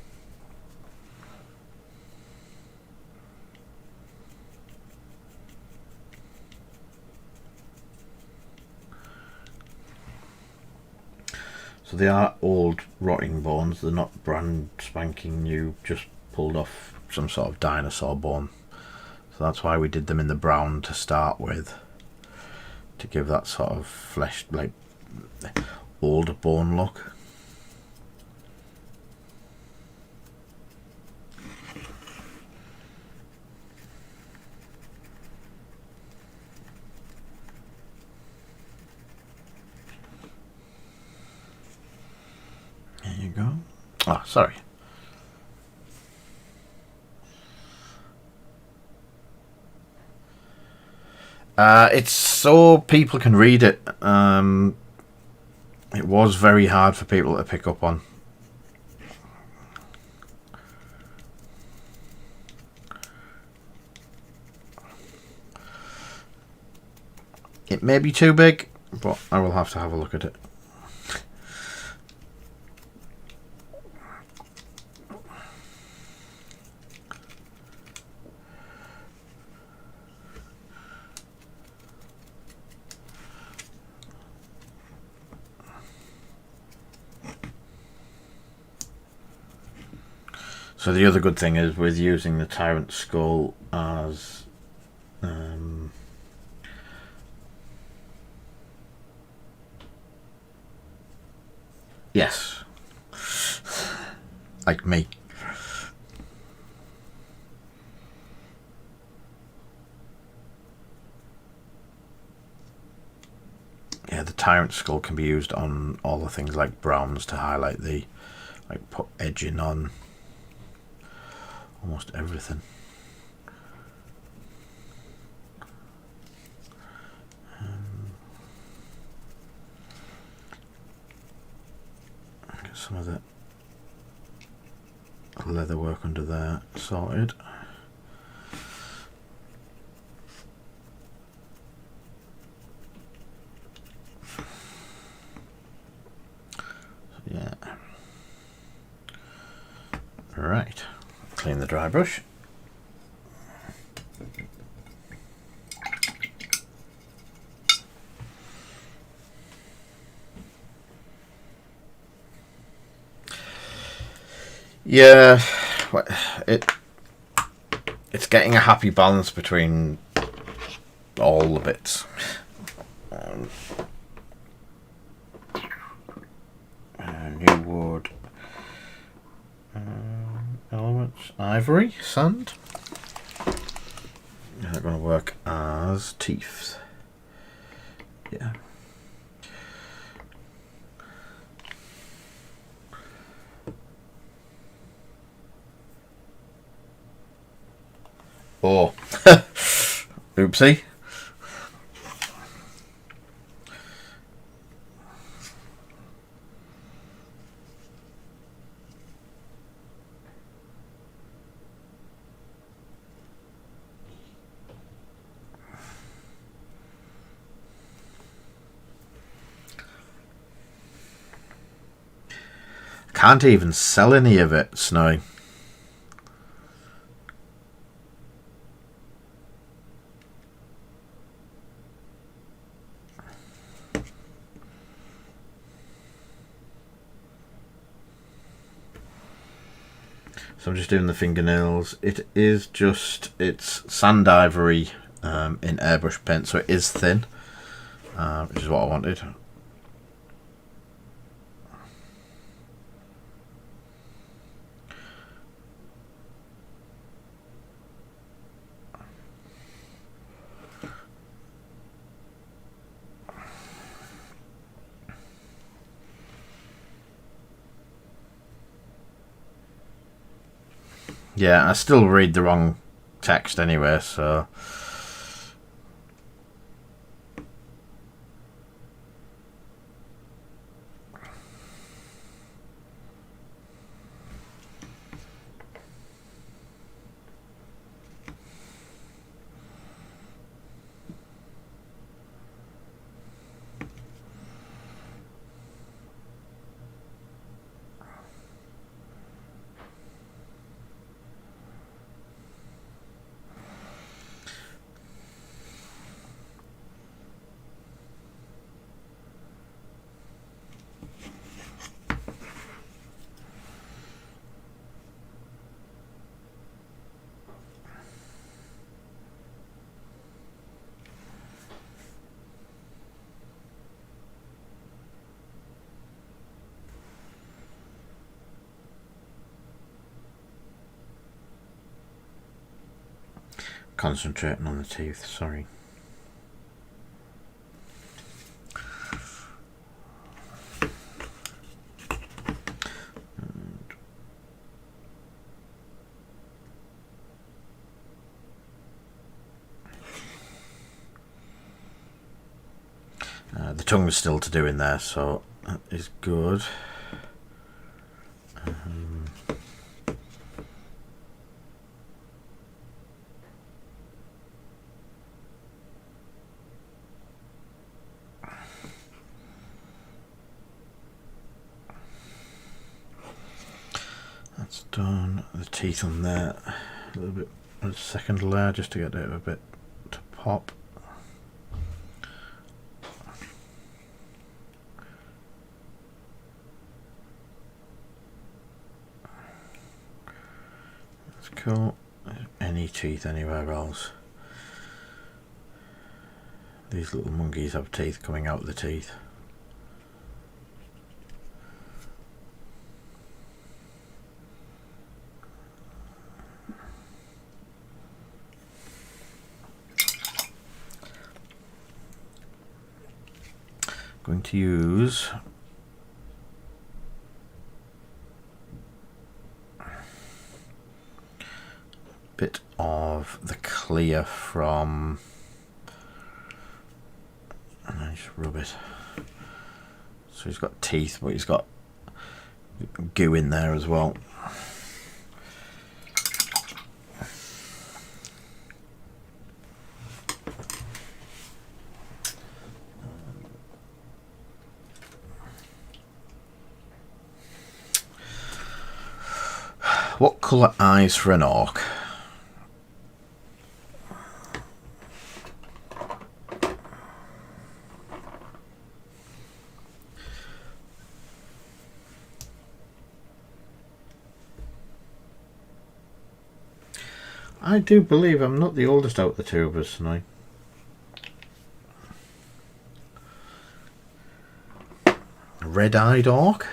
So they are old rotting bones, they're not brand spanking new, just pulled off some sort of dinosaur bone. So that's why we did them in the brown to start with, to give that sort of fleshed, like, old bone look. There you go. Oh, sorry. It's so people can read it. It was very hard for people to pick up on. It may be too big, but I will have to have a look at it. So the other good thing is with using the Tyrant Skull as yes, like me. Yeah, the Tyrant Skull can be used on all the things like browns to highlight the, like, put edging on almost everything. some of the leather work under there sorted. Yeah. Right. Clean the dry brush. Yeah, it's getting a happy balance between all the bits. New wood, elements, ivory, sand. They're going to work as teeth. Yeah. Oh, oopsie. Can't even sell any of it, Snowy. So I'm just doing the fingernails. It is just, it's sand ivory in airbrush paint, so it is thin, which is what I wanted. Yeah, I still read the wrong text anyway, so... Concentrating on the teeth, sorry. The tongue is still to do in there, so that is good. That's done. The teeth on there, a little bit, a second layer just to get it a bit to pop. That's cool. Any teeth anywhere else? These little monkeys have teeth coming out of the teeth. Going to use a bit of the clear from, and I just rub it. So he's got teeth, but he's got goo in there as well. What colour eyes for an orc? I do believe I'm not the oldest out of the two of us tonight. Red-eyed orc?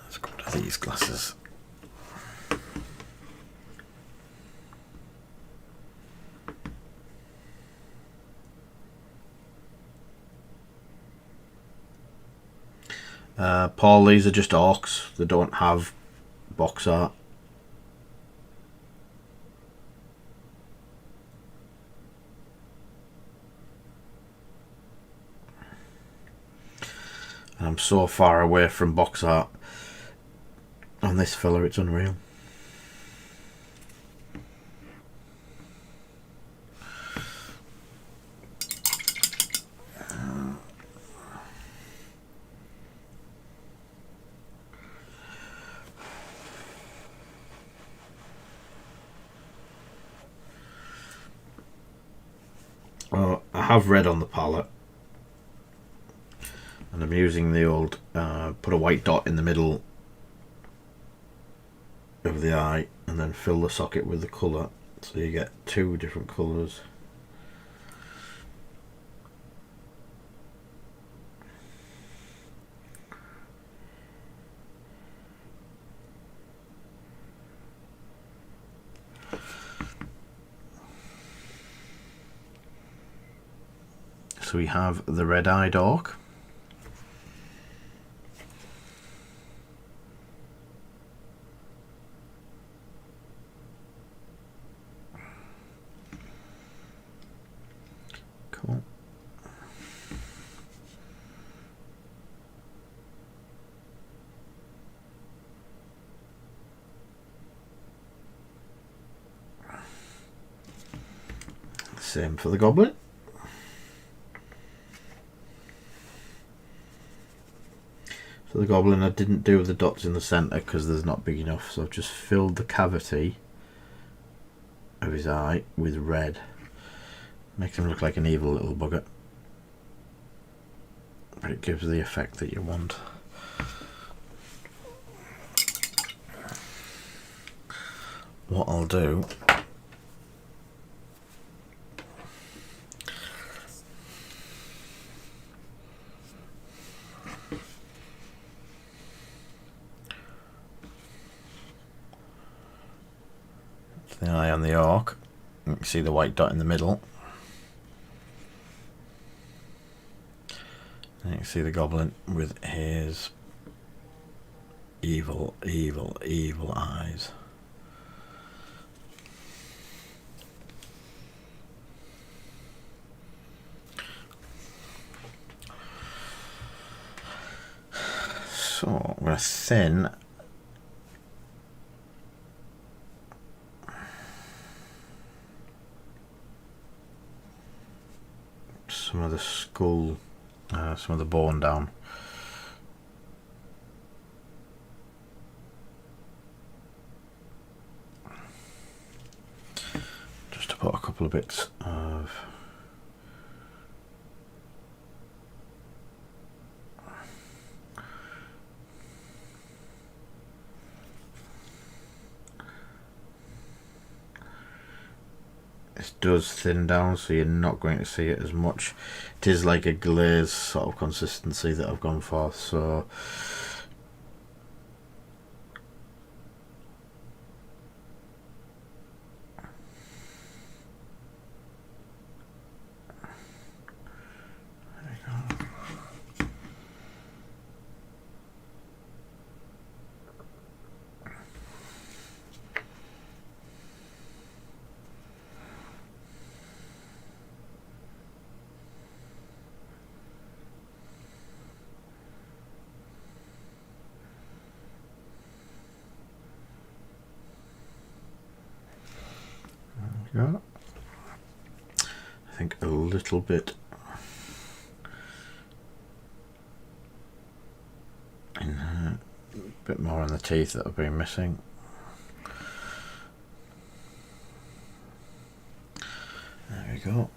Let's go to these glasses. Paul, these are just orcs. They don't have box art. And I'm so far away from box art on this fella, it's unreal. Well, I have red on the palette, and I'm using the old put a white dot in the middle of the eye and then fill the socket with the colour, so you get two different colours. So we have the red-eyed orc. Cool. Same for the goblin. So the goblin, I didn't do the dots in the centre because there's not big enough, so I've just filled the cavity of his eye with red. Makes him look like an evil little bugger, but it gives the effect that you want. What I'll do the eye on the orc, you can see the white dot in the middle, and you can see the goblin with his evil, evil, evil eyes. So I'm going to thin some of the skull, some of the bone down. Just to put a couple of bits of this does thin down, so you're not going to see it as much. It is like a glaze sort of consistency that I've gone for, so there you go. we go. I think a little bit in a bit more on the teeth that have been missing. There we go.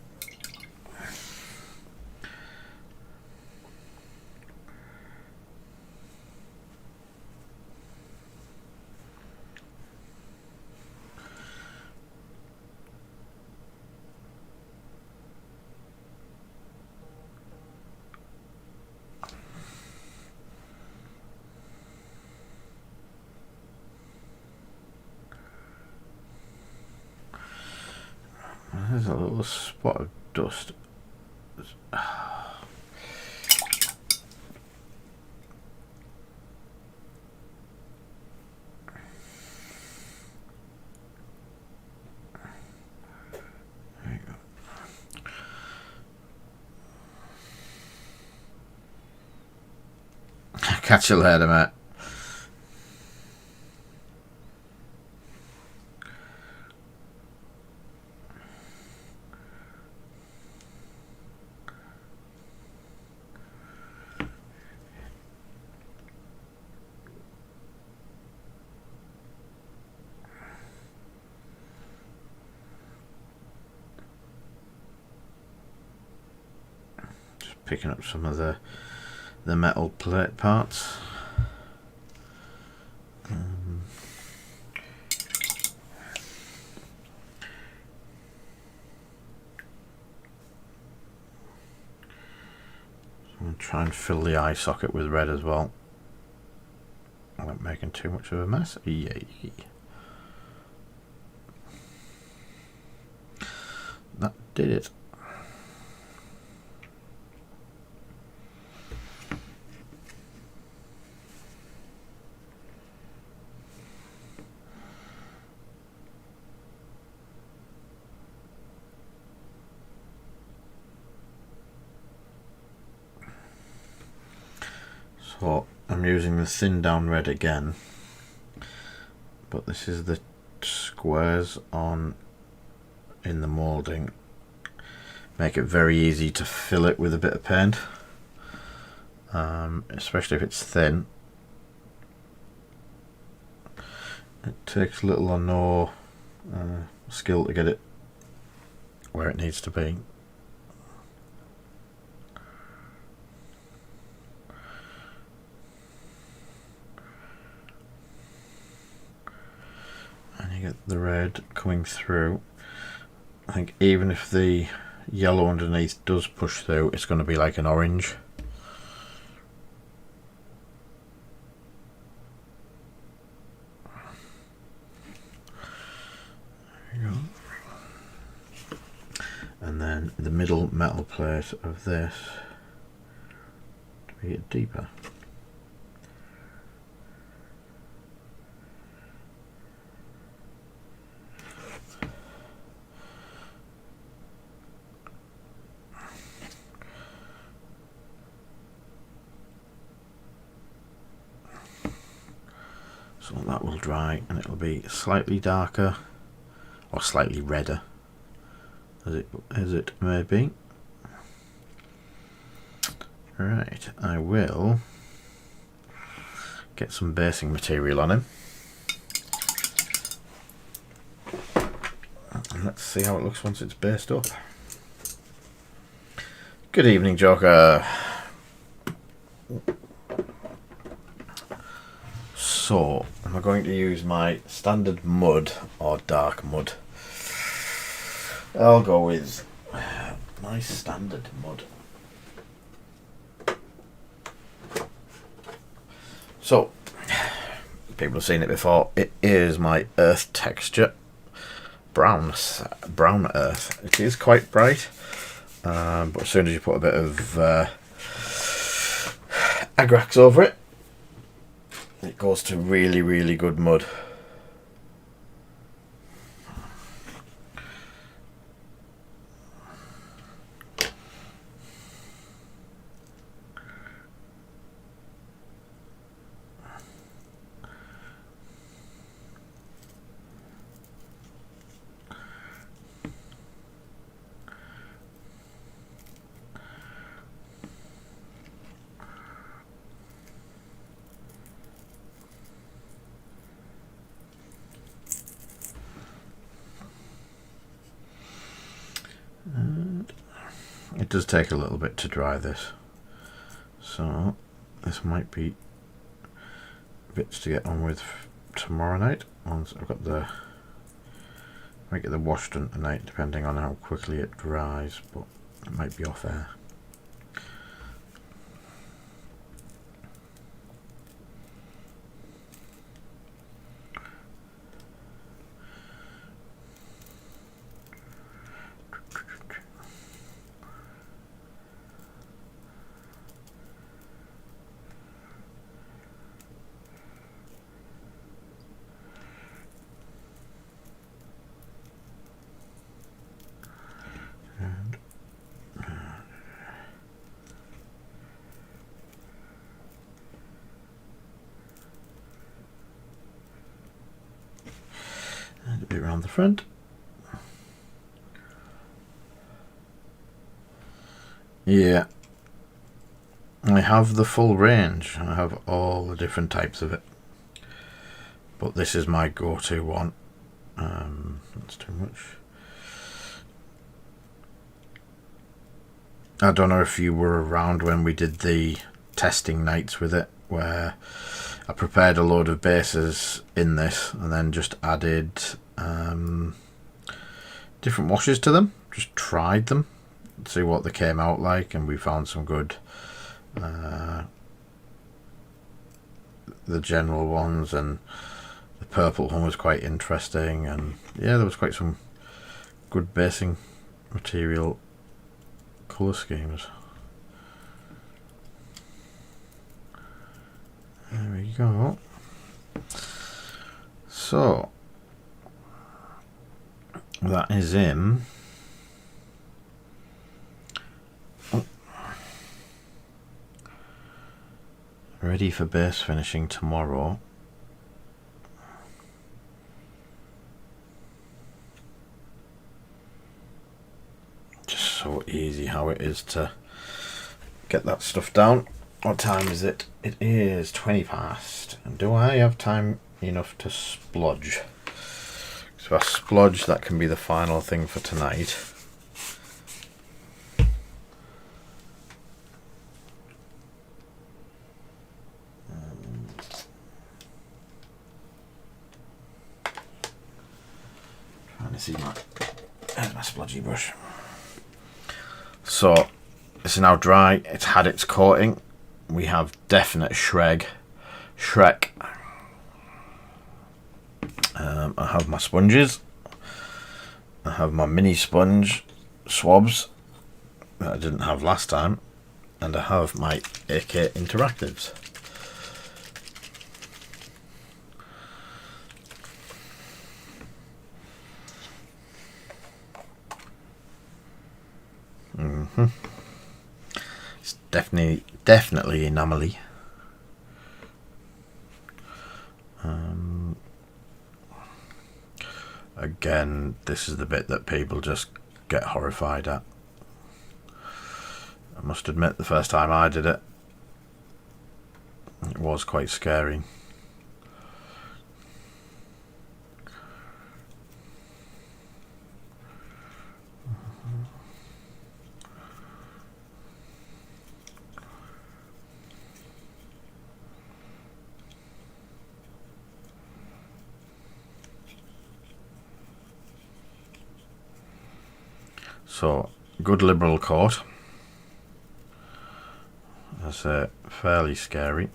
There's a little spot of dust. There you go. Catch you later, mate. Picking up some of the metal plate parts. I'm going to try and fill the eye socket with red as well. I'm not making too much of a mess. Yay. That did it. So I'm using the thin down red again, but this is the squares on in the moulding. Make it very easy to fill it with a bit of paint, especially if it's thin. It takes little or no skill to get it where it needs to be. And you get the red coming through. I think even if the yellow underneath does push through, it's going to be like an orange. There you go. And then the middle metal plate of this to be it deeper. So that will dry and it'll be slightly darker or slightly redder as it may be. Right, I will get some basing material on him and let's see how it looks once it's based up. Good evening, Joker. So, am I going to use my standard mud or dark mud? I'll go with my standard mud. So, people have seen it before. It is my earth texture. Brown earth. It is quite bright, but as soon as you put a bit of Agrax over it, it goes to really, really good mud. does take a little bit to dry this, so this might be bits to get on with tomorrow night once I've got the might get the wash done tonight, depending on how quickly it dries, but it might be off air. And a bit around the front. Yeah, I have the full range. I have all the different types of it, but this is my go-to one. That's too much. I don't know if you were around when we did the testing nights with it, where I prepared a load of bases in this and then just added different washes to them. Just tried them, see what they came out like, and we found some good the general ones, and the purple one was quite interesting, and yeah, there was quite some good basing material colour schemes. There we go. So that is in. Ready for base finishing tomorrow. Just so easy how it is to get that stuff down. What time is it? It is 20 past. And do I have time enough to splodge? So if I splodge, that can be the final thing for tonight. Trying to see there's my splodgy brush. So it's now dry. It's had its coating. We have definite Shrek. I have my sponges. I have my mini sponge swabs that I didn't have last time, and I have my AK Interactives. It's definitely enamely. Again, this is the bit that people just get horrified at. I must admit, the first time I did it, it was quite scary. So, good liberal coat. That's fairly scary.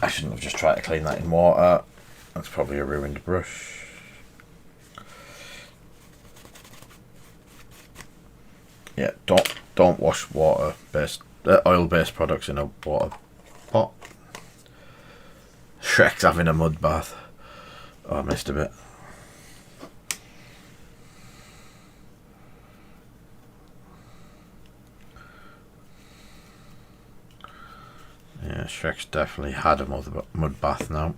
I shouldn't have just tried to clean that in water. That's probably a ruined brush. Yeah, don't wash oil-based products in a water pot. Shrek's having a mud bath. Oh, I missed a bit. Yeah, Shrek's definitely had a mud bath now.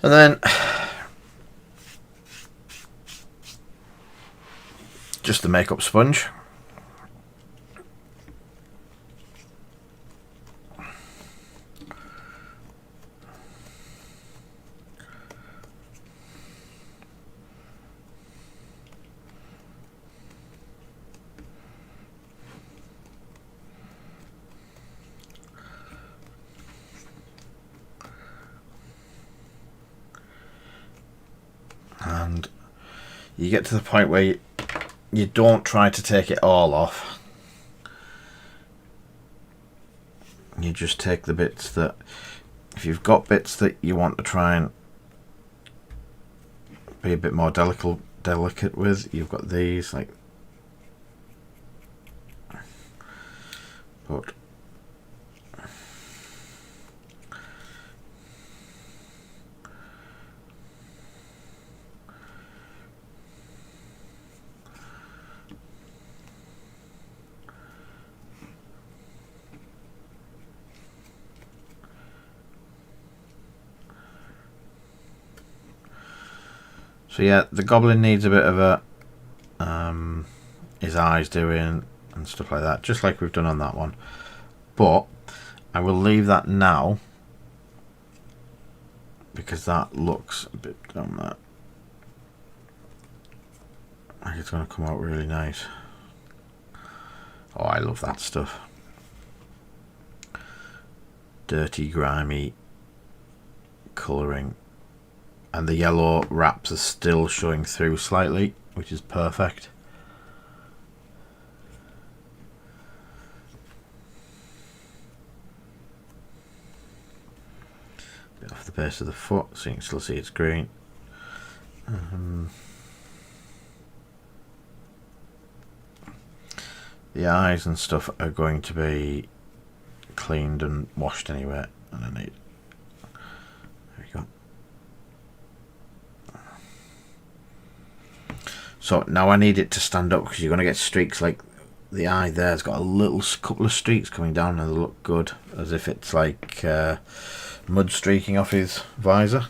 And then just the makeup sponge. And you get to the point where you don't try to take it all off. You just take the bits that, if you've got bits that you want to try and be a bit more delicate with, you've got these, like, but so yeah, the goblin needs a bit of a his eyes doing and stuff like that, just like we've done on that one. But I will leave that now because that looks a bit on that. I think it's going to come out really nice. Oh, I love that stuff. Dirty, grimy colouring. And the yellow wraps are still showing through slightly, which is perfect. Bit off the base of the foot, so you can still see it's green. The eyes and stuff are going to be cleaned and washed anyway, and I need. There we go. So now I need it to stand up because you're going to get streaks like the eye there's got a little couple of streaks coming down and they look good, as if it's like mud streaking off his visor.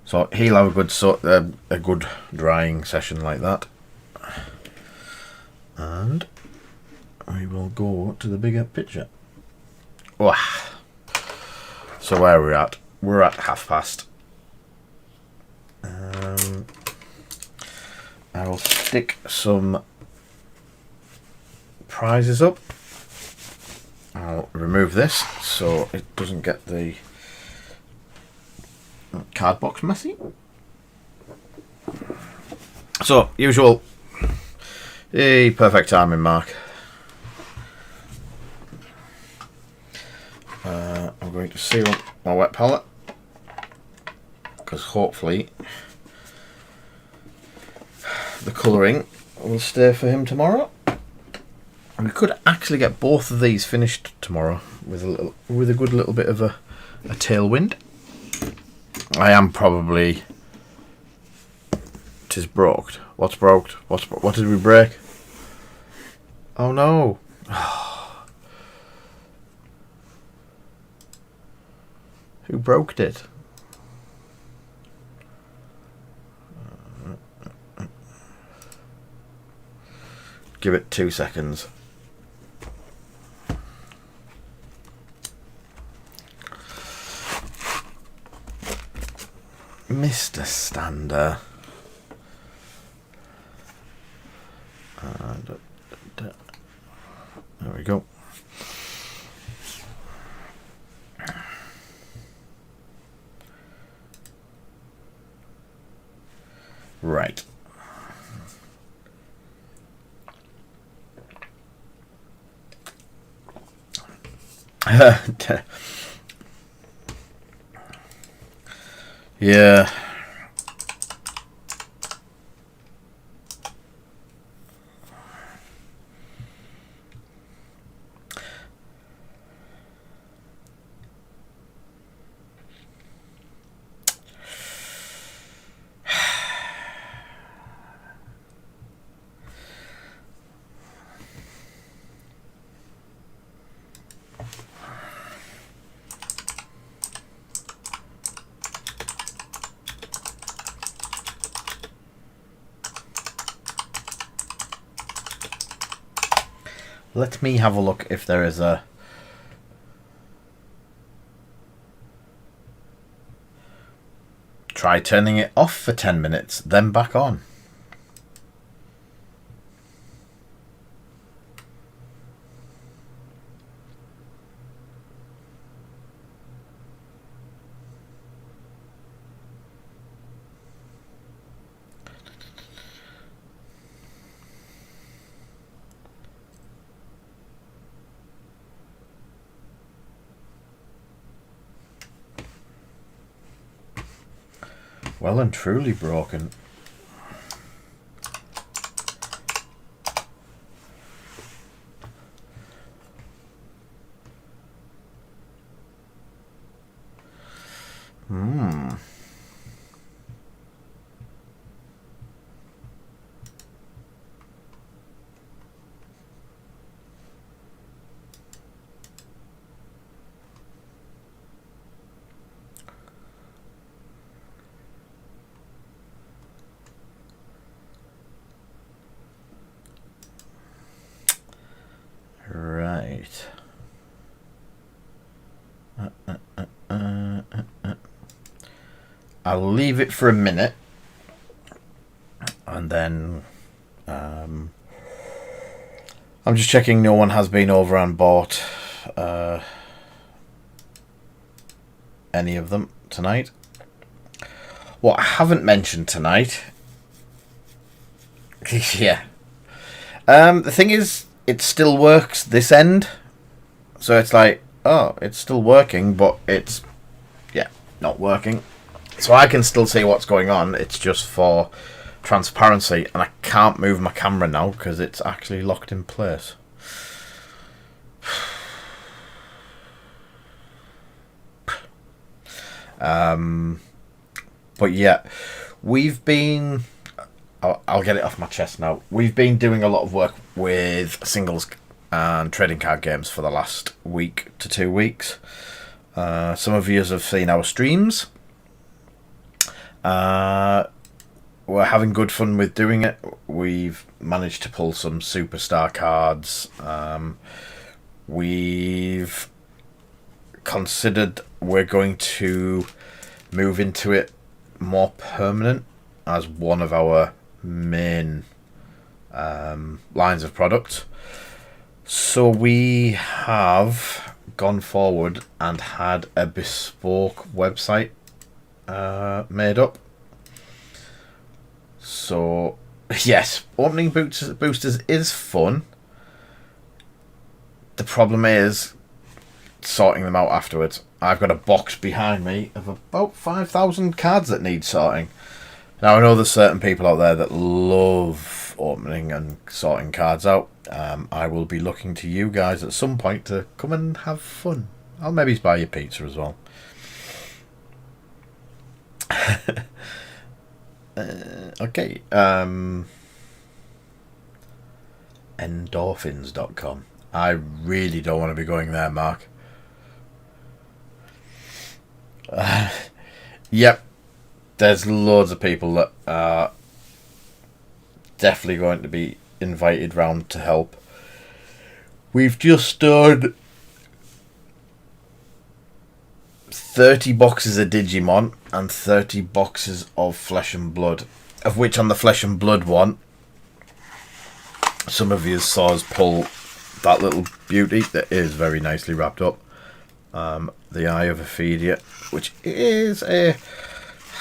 So he'll have a good drying session like that. And we will go to the bigger picture. Oh. So where are we at? We're at past. I will stick some prizes up. I'll remove this so it doesn't get the card box messy. So, usual. Hey, perfect timing, Mark. I'm going to seal my wet palette because hopefully the colouring will stay for him tomorrow. And we could actually get both of these finished tomorrow with a good little bit of a tailwind. I am probably. Tis broked. What's broked? What did we break? Oh no! Who broke it? Give it 2 seconds. Mr. Stander. There we go. Right. Yeah. Let me have a look if there is a... Try turning it off for 10 minutes, then back on. Well and truly broken. Right. I'll leave it for a minute, and then I'm just checking no one has been over and bought any of them tonight. What I haven't mentioned tonight, yeah. The thing is, it still works this end, so it's like, oh, it's still working, but it's, yeah, not working. So I can still see what's going on. It's just for transparency, and I can't move my camera now because it's actually locked in place. But yeah, we've been... I'll get it off my chest now. We've been doing a lot of work with singles and trading card games for the last week to 2 weeks. Some of you have seen our streams. We're having good fun with doing it. We've managed to pull some superstar cards. We've considered we're going to move into it more permanent as one of our main lines of product. So we have gone forward and had a bespoke website made up. So yes, opening boosters is fun. The problem is sorting them out afterwards. I've got a box behind me of about 5,000 cards that need sorting. Now I know there's certain people out there that love opening and sorting cards out. I will be looking to you guys at some point to come and have fun. I'll maybe buy you pizza as well. Okay. Endorphins.com. I really don't want to be going there, Mark. Yep. There's loads of people that are definitely going to be invited round to help. We've just done 30 boxes of Digimon and 30 boxes of Flesh and Blood, of which on the Flesh and Blood one, some of you saw us pull that little beauty that is very nicely wrapped up. The Eye of Ophidia, which is a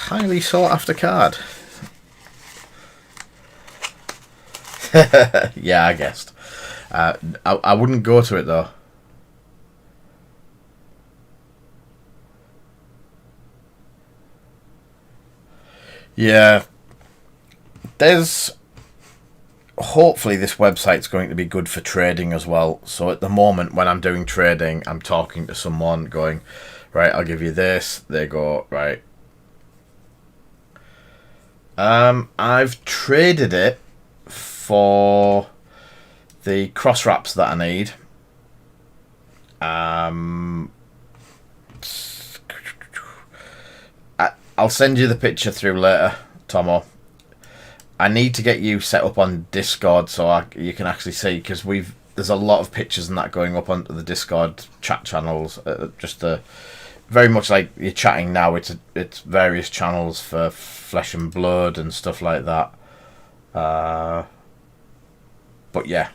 highly sought after card. Yeah, I guessed. I wouldn't go to it though. Yeah, there's... Hopefully this website's going to be good for trading as well. So at the moment when I'm doing trading, I'm talking to someone going, right, I'll give you this. They go, right. I've traded it for the cross wraps that I need. I'll send you the picture through later, Tomo. I need to get you set up on Discord so you can actually see, because we've there's a lot of pictures and that going up onto the Discord chat channels. Just very much like you're chatting now. It's various channels for Flesh and Blood and stuff like that. But yeah,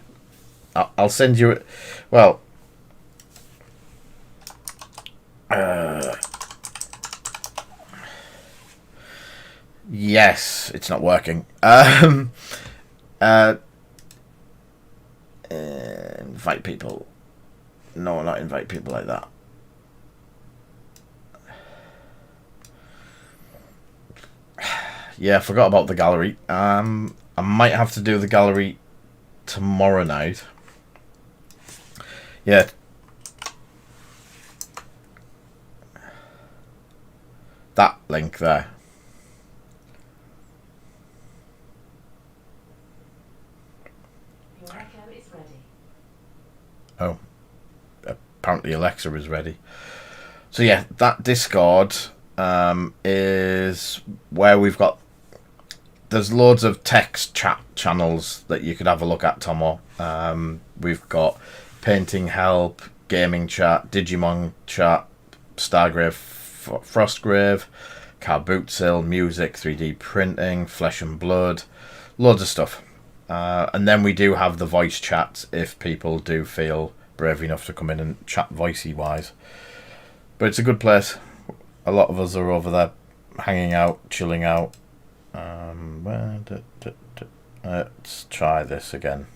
I'll send you it. Well, yes, it's not working. Invite people. No, not invite people like that. Yeah, I forgot about the gallery. I might have to do the gallery tomorrow night. Yeah. That link there. Your echo is ready. Oh. Apparently Alexa is ready. So yeah, that Discord is where we've got... There's loads of text chat channels that you could have a look at, Tomo. We've got Painting Help, Gaming Chat, Digimon Chat, Stargrave, Frostgrave, Carbootsil, Music, 3D Printing, Flesh and Blood, loads of stuff. And then we do have the voice chats if people do feel brave enough to come in and chat voicey wise. But it's a good place. A lot of us are over there hanging out, chilling out. Let's try this again.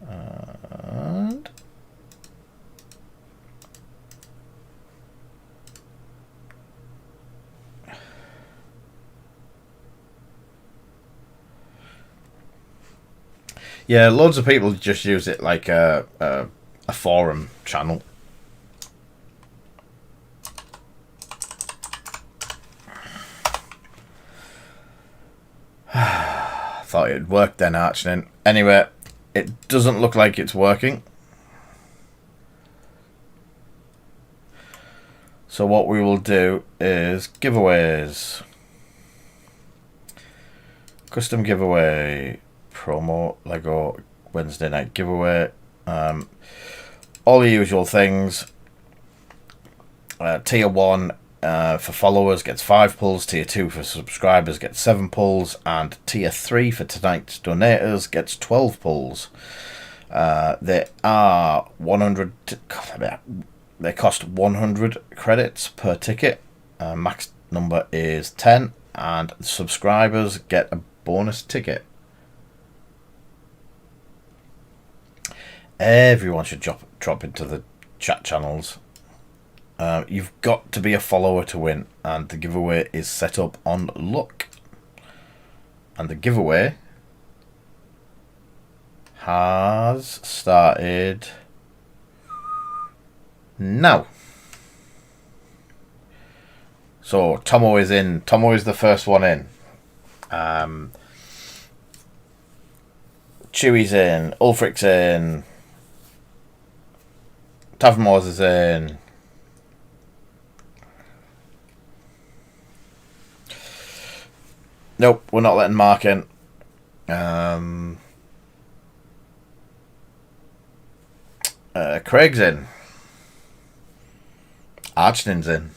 And yeah, loads of people just use it like a forum channel. Thought it'd work then, actually. Anyway, it doesn't look like it's working. So what we will do is giveaways. Custom giveaway. Promo Lego Wednesday night giveaway. All the usual things. Tier 1 for followers gets 5 pulls, Tier 2 for subscribers gets 7 pulls, and Tier 3 for tonight's donators gets 12 pulls. They are 100. They cost 100 credits per ticket. Max number is 10, and subscribers get a bonus ticket. Everyone should drop into the chat channels. You've got to be a follower to win, and the giveaway is set up on luck. And the giveaway has started now. So Tomo is in. Tomo is the first one in. Chewie's in. Ulfric's in. Tavmores is in. Nope, we're not letting Mark in. Craig's in. Archnin's in.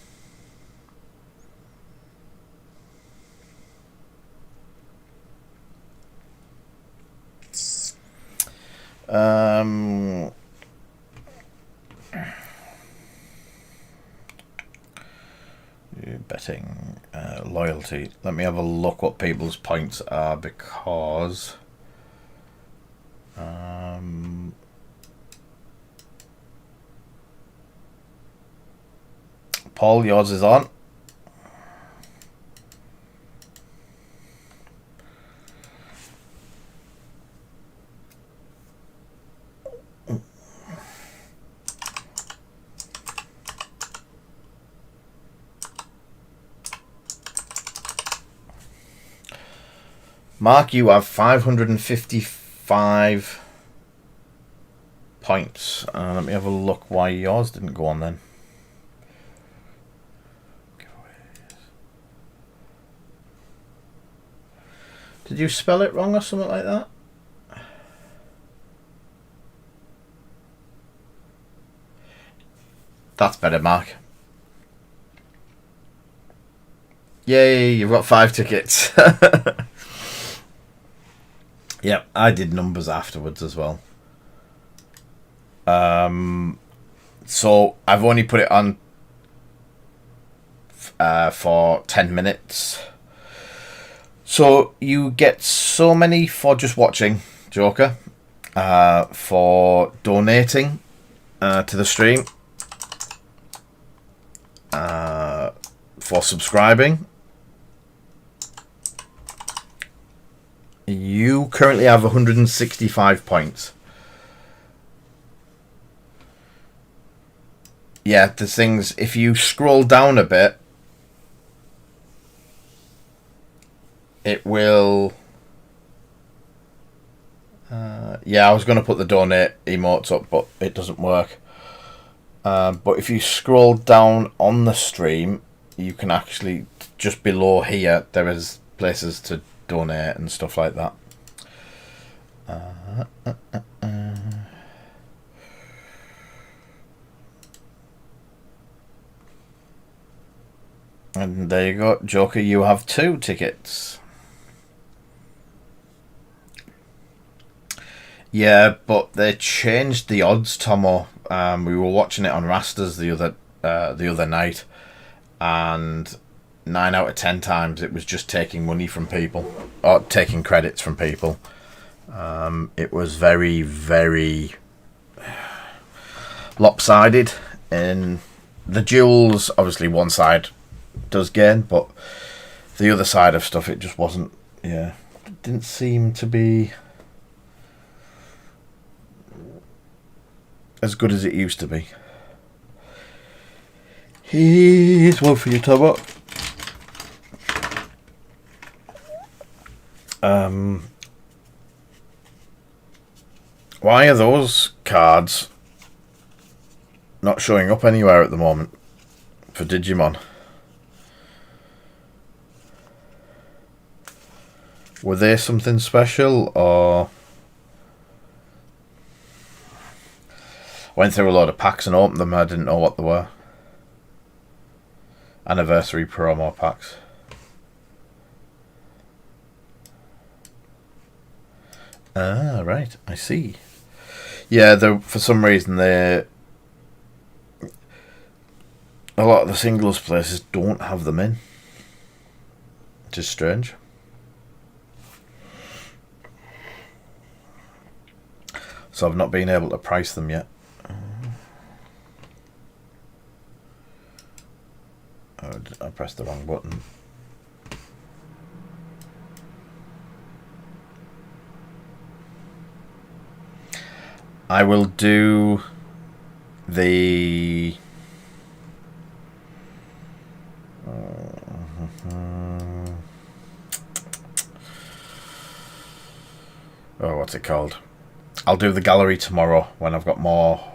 Betting loyalty. Let me have a look what people's points are, because Paul, yours is on. Mark, you have 555 points. Let me have a look why yours didn't go on then. Did you spell it wrong or something like that? That's better, Mark. Yay, you've got 5 tickets. Yep, I did numbers afterwards as well. So I've only put it on for 10 minutes. So you get so many for just watching, Joker, for donating to the stream, for subscribing. You currently have 165 points. Yeah, the things, if you scroll down a bit, it will... yeah, I was going to put the donate emotes up, but it doesn't work. But if you scroll down on the stream, you can actually, just below here, there is places to donate and stuff like that. And there you go, Joker, you have 2 tickets. Yeah, but they changed the odds, Tomo. We were watching it on Rasters the other night, and 9 out of 10 times it was just taking money from people, or taking credits from people. It was very, very lopsided. And the duels, obviously one side does gain, but the other side of stuff, it just wasn't. Yeah, it didn't seem to be as good as it used to be. Here's one for you, Tomo. Why are those cards not showing up anywhere at the moment for Digimon? Were they something special, or... I went through a lot of packs and opened them, I didn't know what they were. Anniversary promo packs. Ah, right, I see. Yeah, for some reason, a lot of the singles places don't have them in. Which is strange. So I've not been able to price them yet. Oh, I pressed the wrong button. I will do the... oh, what's it called? I'll do the gallery tomorrow when I've got more...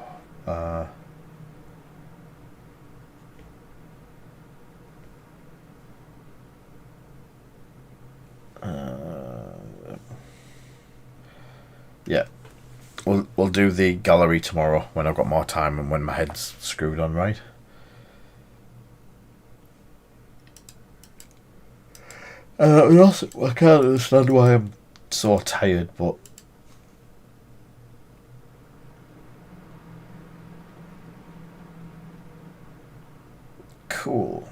yeah. We'll do the gallery tomorrow when I've got more time and when my head's screwed on right. I can't understand why I'm so tired, but cool.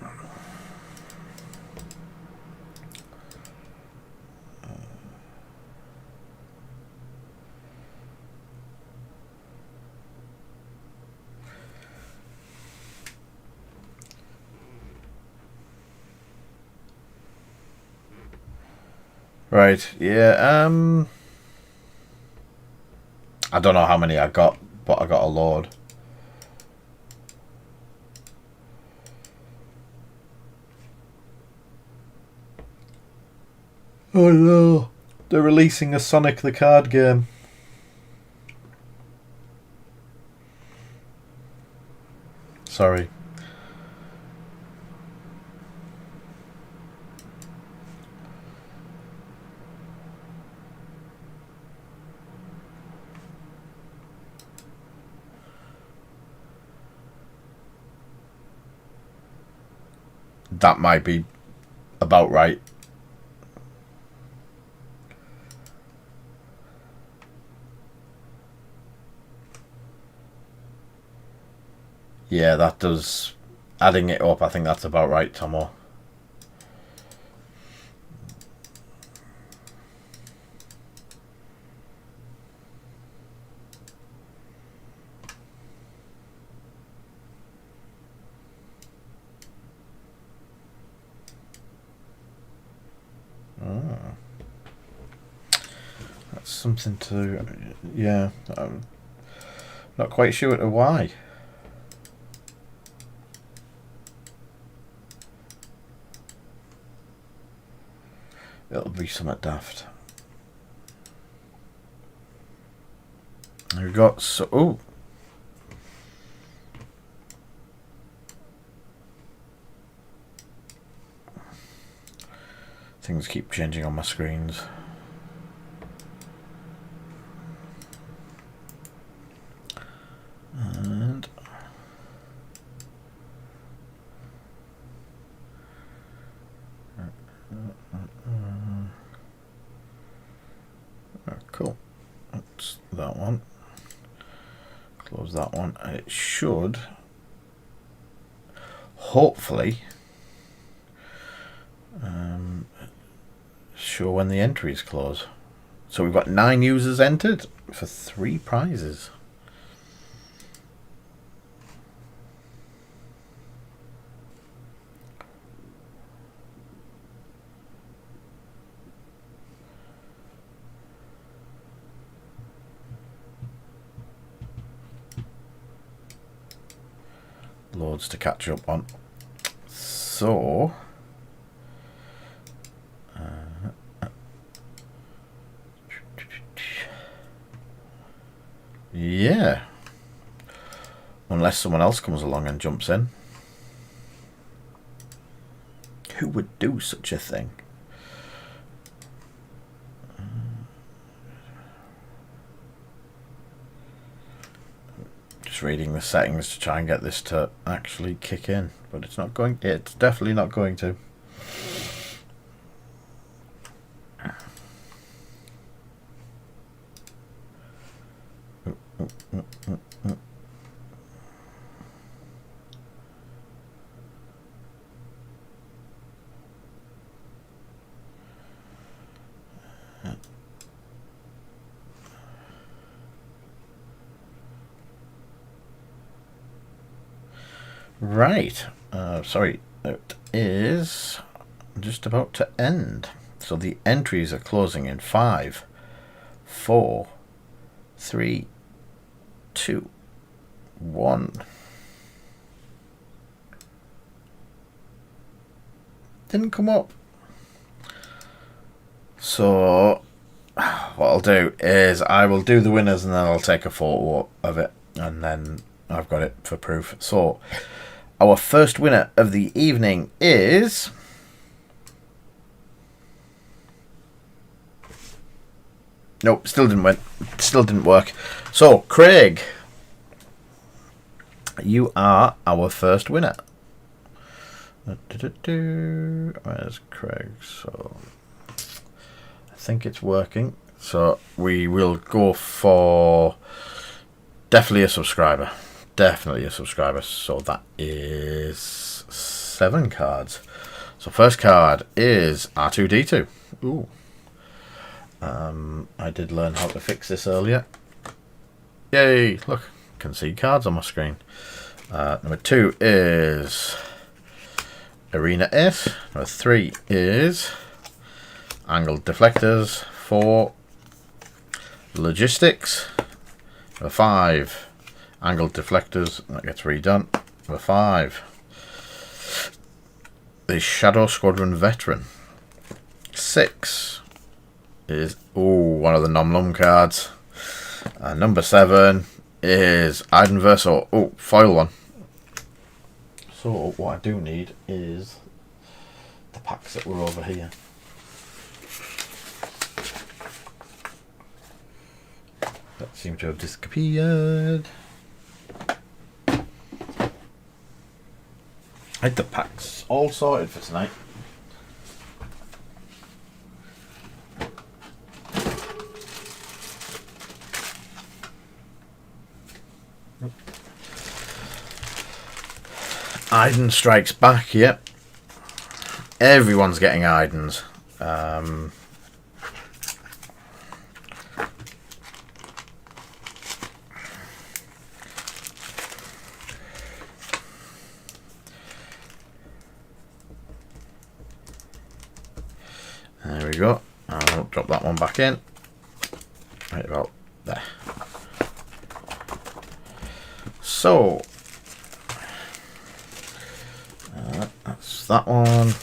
Right, yeah, I don't know how many I got, but I got a load. Oh no, they're releasing a Sonic the Card game. Sorry. that might be about right. Yeah, that does. Adding it up, I think that's about right, Tomo. That's something to. Yeah, I'm not quite sure why. It'll be somewhat daft. We've got so. Oh. Things keep changing on my screens. And. Cool. That's that one. Close that one. And it should hopefully show when the entries close. So we've got 9 users entered for 3 prizes. Loads to catch up on. So yeah, unless someone else comes along and jumps in. Who would do such a thing? Just reading the settings to try and get this to actually kick in, but it's not going. It's definitely not going to. Right, sorry, it is just about to end. So the entries are closing in 5, 4, 3, 2, 1. Didn't come up. So what I'll do is I will do the winners and then I'll take a photo of it and then I've got it for proof. So our first winner of the evening is nope, still didn't win. Still didn't work. So Craig, you are our first winner. Where's Craig? So I think it's working. So we will go for definitely a subscriber. Definitely a subscriber. So that is 7 cards. So first card is R2D2. Ooh. I did learn how to fix this earlier. Yay! Look, can see cards on my screen. Number 2 is Arena S. Number 3 is Angled Deflectors. 4 Logistics. Number 5 Angled Deflectors. That gets redone. Number 5 the Shadow Squadron Veteran. 6 is one of the Nom Nom cards. And number 7 is Iden Verso. Foil one. So what I do need is the packs that were over here. That seemed to have disappeared. I had the packs all sorted for tonight. Iden Strikes Back, yep. Everyone's getting Idens. There we go. I'll drop that one back in. Right about there. So, that's that one.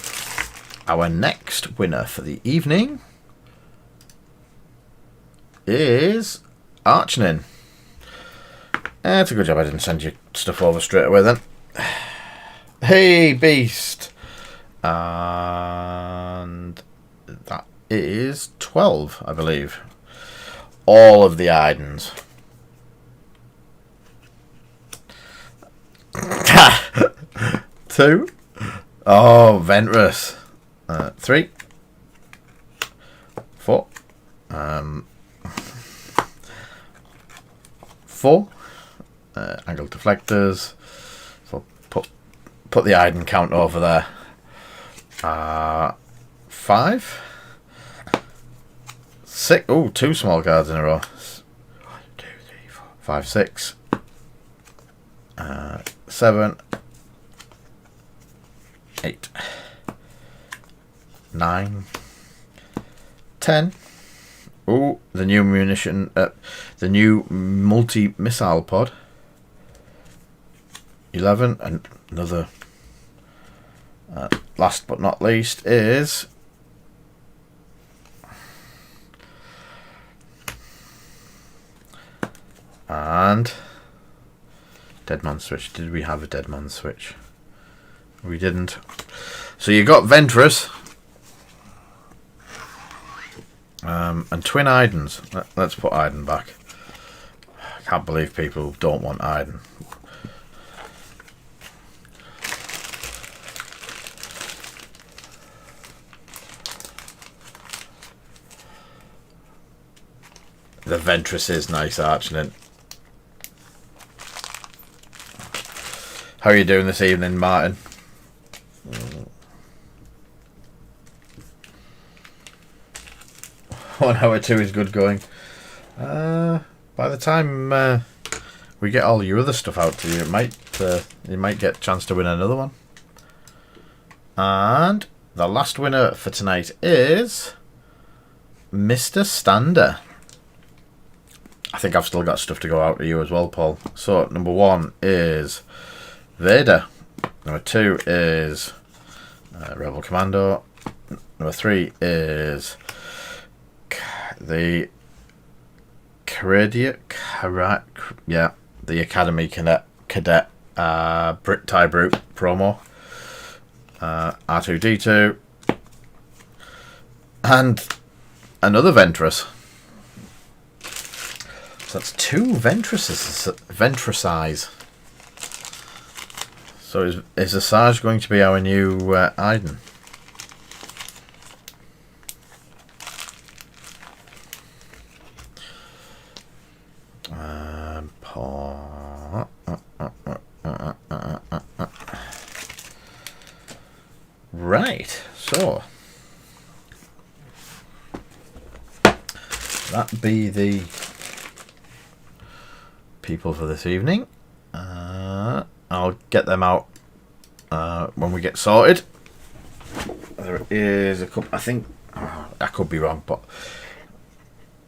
Our next winner for the evening is Archnin. It's a good job I didn't send you stuff over straight away then. Hey, Beast! And that is 12, I believe. All of the Idens. Two. Oh, Ventress. 3. 4. 4. Angle deflectors. So put the Iden count over there. 5. 6. Oh, 2 small cards in a row. 1, 2, 3, 4, 5, 6. 7. 8. 9. 10. Oh, the new munition, the new multi-missile pod. 11, and another. Last but not least is and Dead Man Switch. Did we have a Dead Man Switch? We didn't. So you got Ventress. And twin Idens. Let's put Iden back. I can't believe people don't want Iden. The Ventress is nice, Archnin. How are you doing this evening, Martin? 1 hour 2 is good going. By the time we get all your other stuff out to you, you might get a chance to win another one. And the last winner for tonight is Mr. Stander. I think I've still got stuff to go out to you as well, Paul. So number 1 is Vader. Number 2 is Rebel Commando. Number 3 is the the Academy Cadet Brit Tie Brute promo. R2D2 and another Ventress. So that's 2 Ventressize. So is Asajj going to be our new Iden? Right, so that be the people for this evening. I'll get them out when we get sorted. There is a couple. I think I could be wrong, but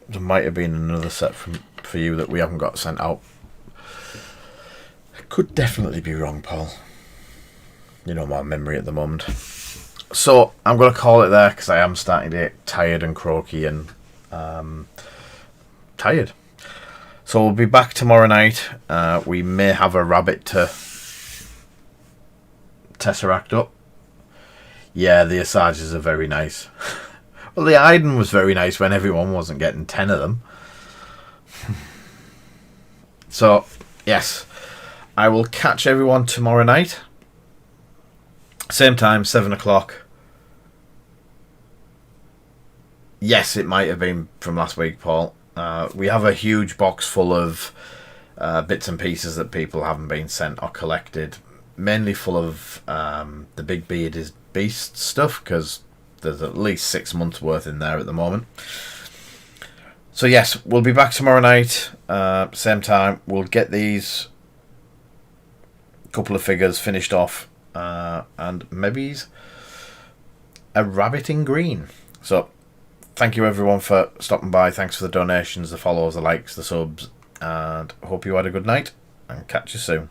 there might have been another set for you that we haven't got sent out. I could definitely be wrong, Paul. You know my memory at the moment. So I'm going to call it there because I am starting to get tired and croaky and tired. So we'll be back tomorrow night. We may have a rabbit to Tesseract up. Yeah, the Asajjes are very nice. Well, the Iden was very nice when everyone wasn't getting 10 of them. So, yes. I will catch everyone tomorrow night. Same time, 7 o'clock. Yes, it might have been from last week, Paul. We have a huge box full of bits and pieces that people haven't been sent or collected. Mainly full of the big bearded beast stuff, because there's at least 6 months worth in there at the moment. So yes, we'll be back tomorrow night, same time. We'll get these couple of figures finished off, and maybe a rabbit in green. So thank you everyone for stopping by. Thanks for the donations, the follows, the likes, the subs, and hope you had a good night, and catch you soon.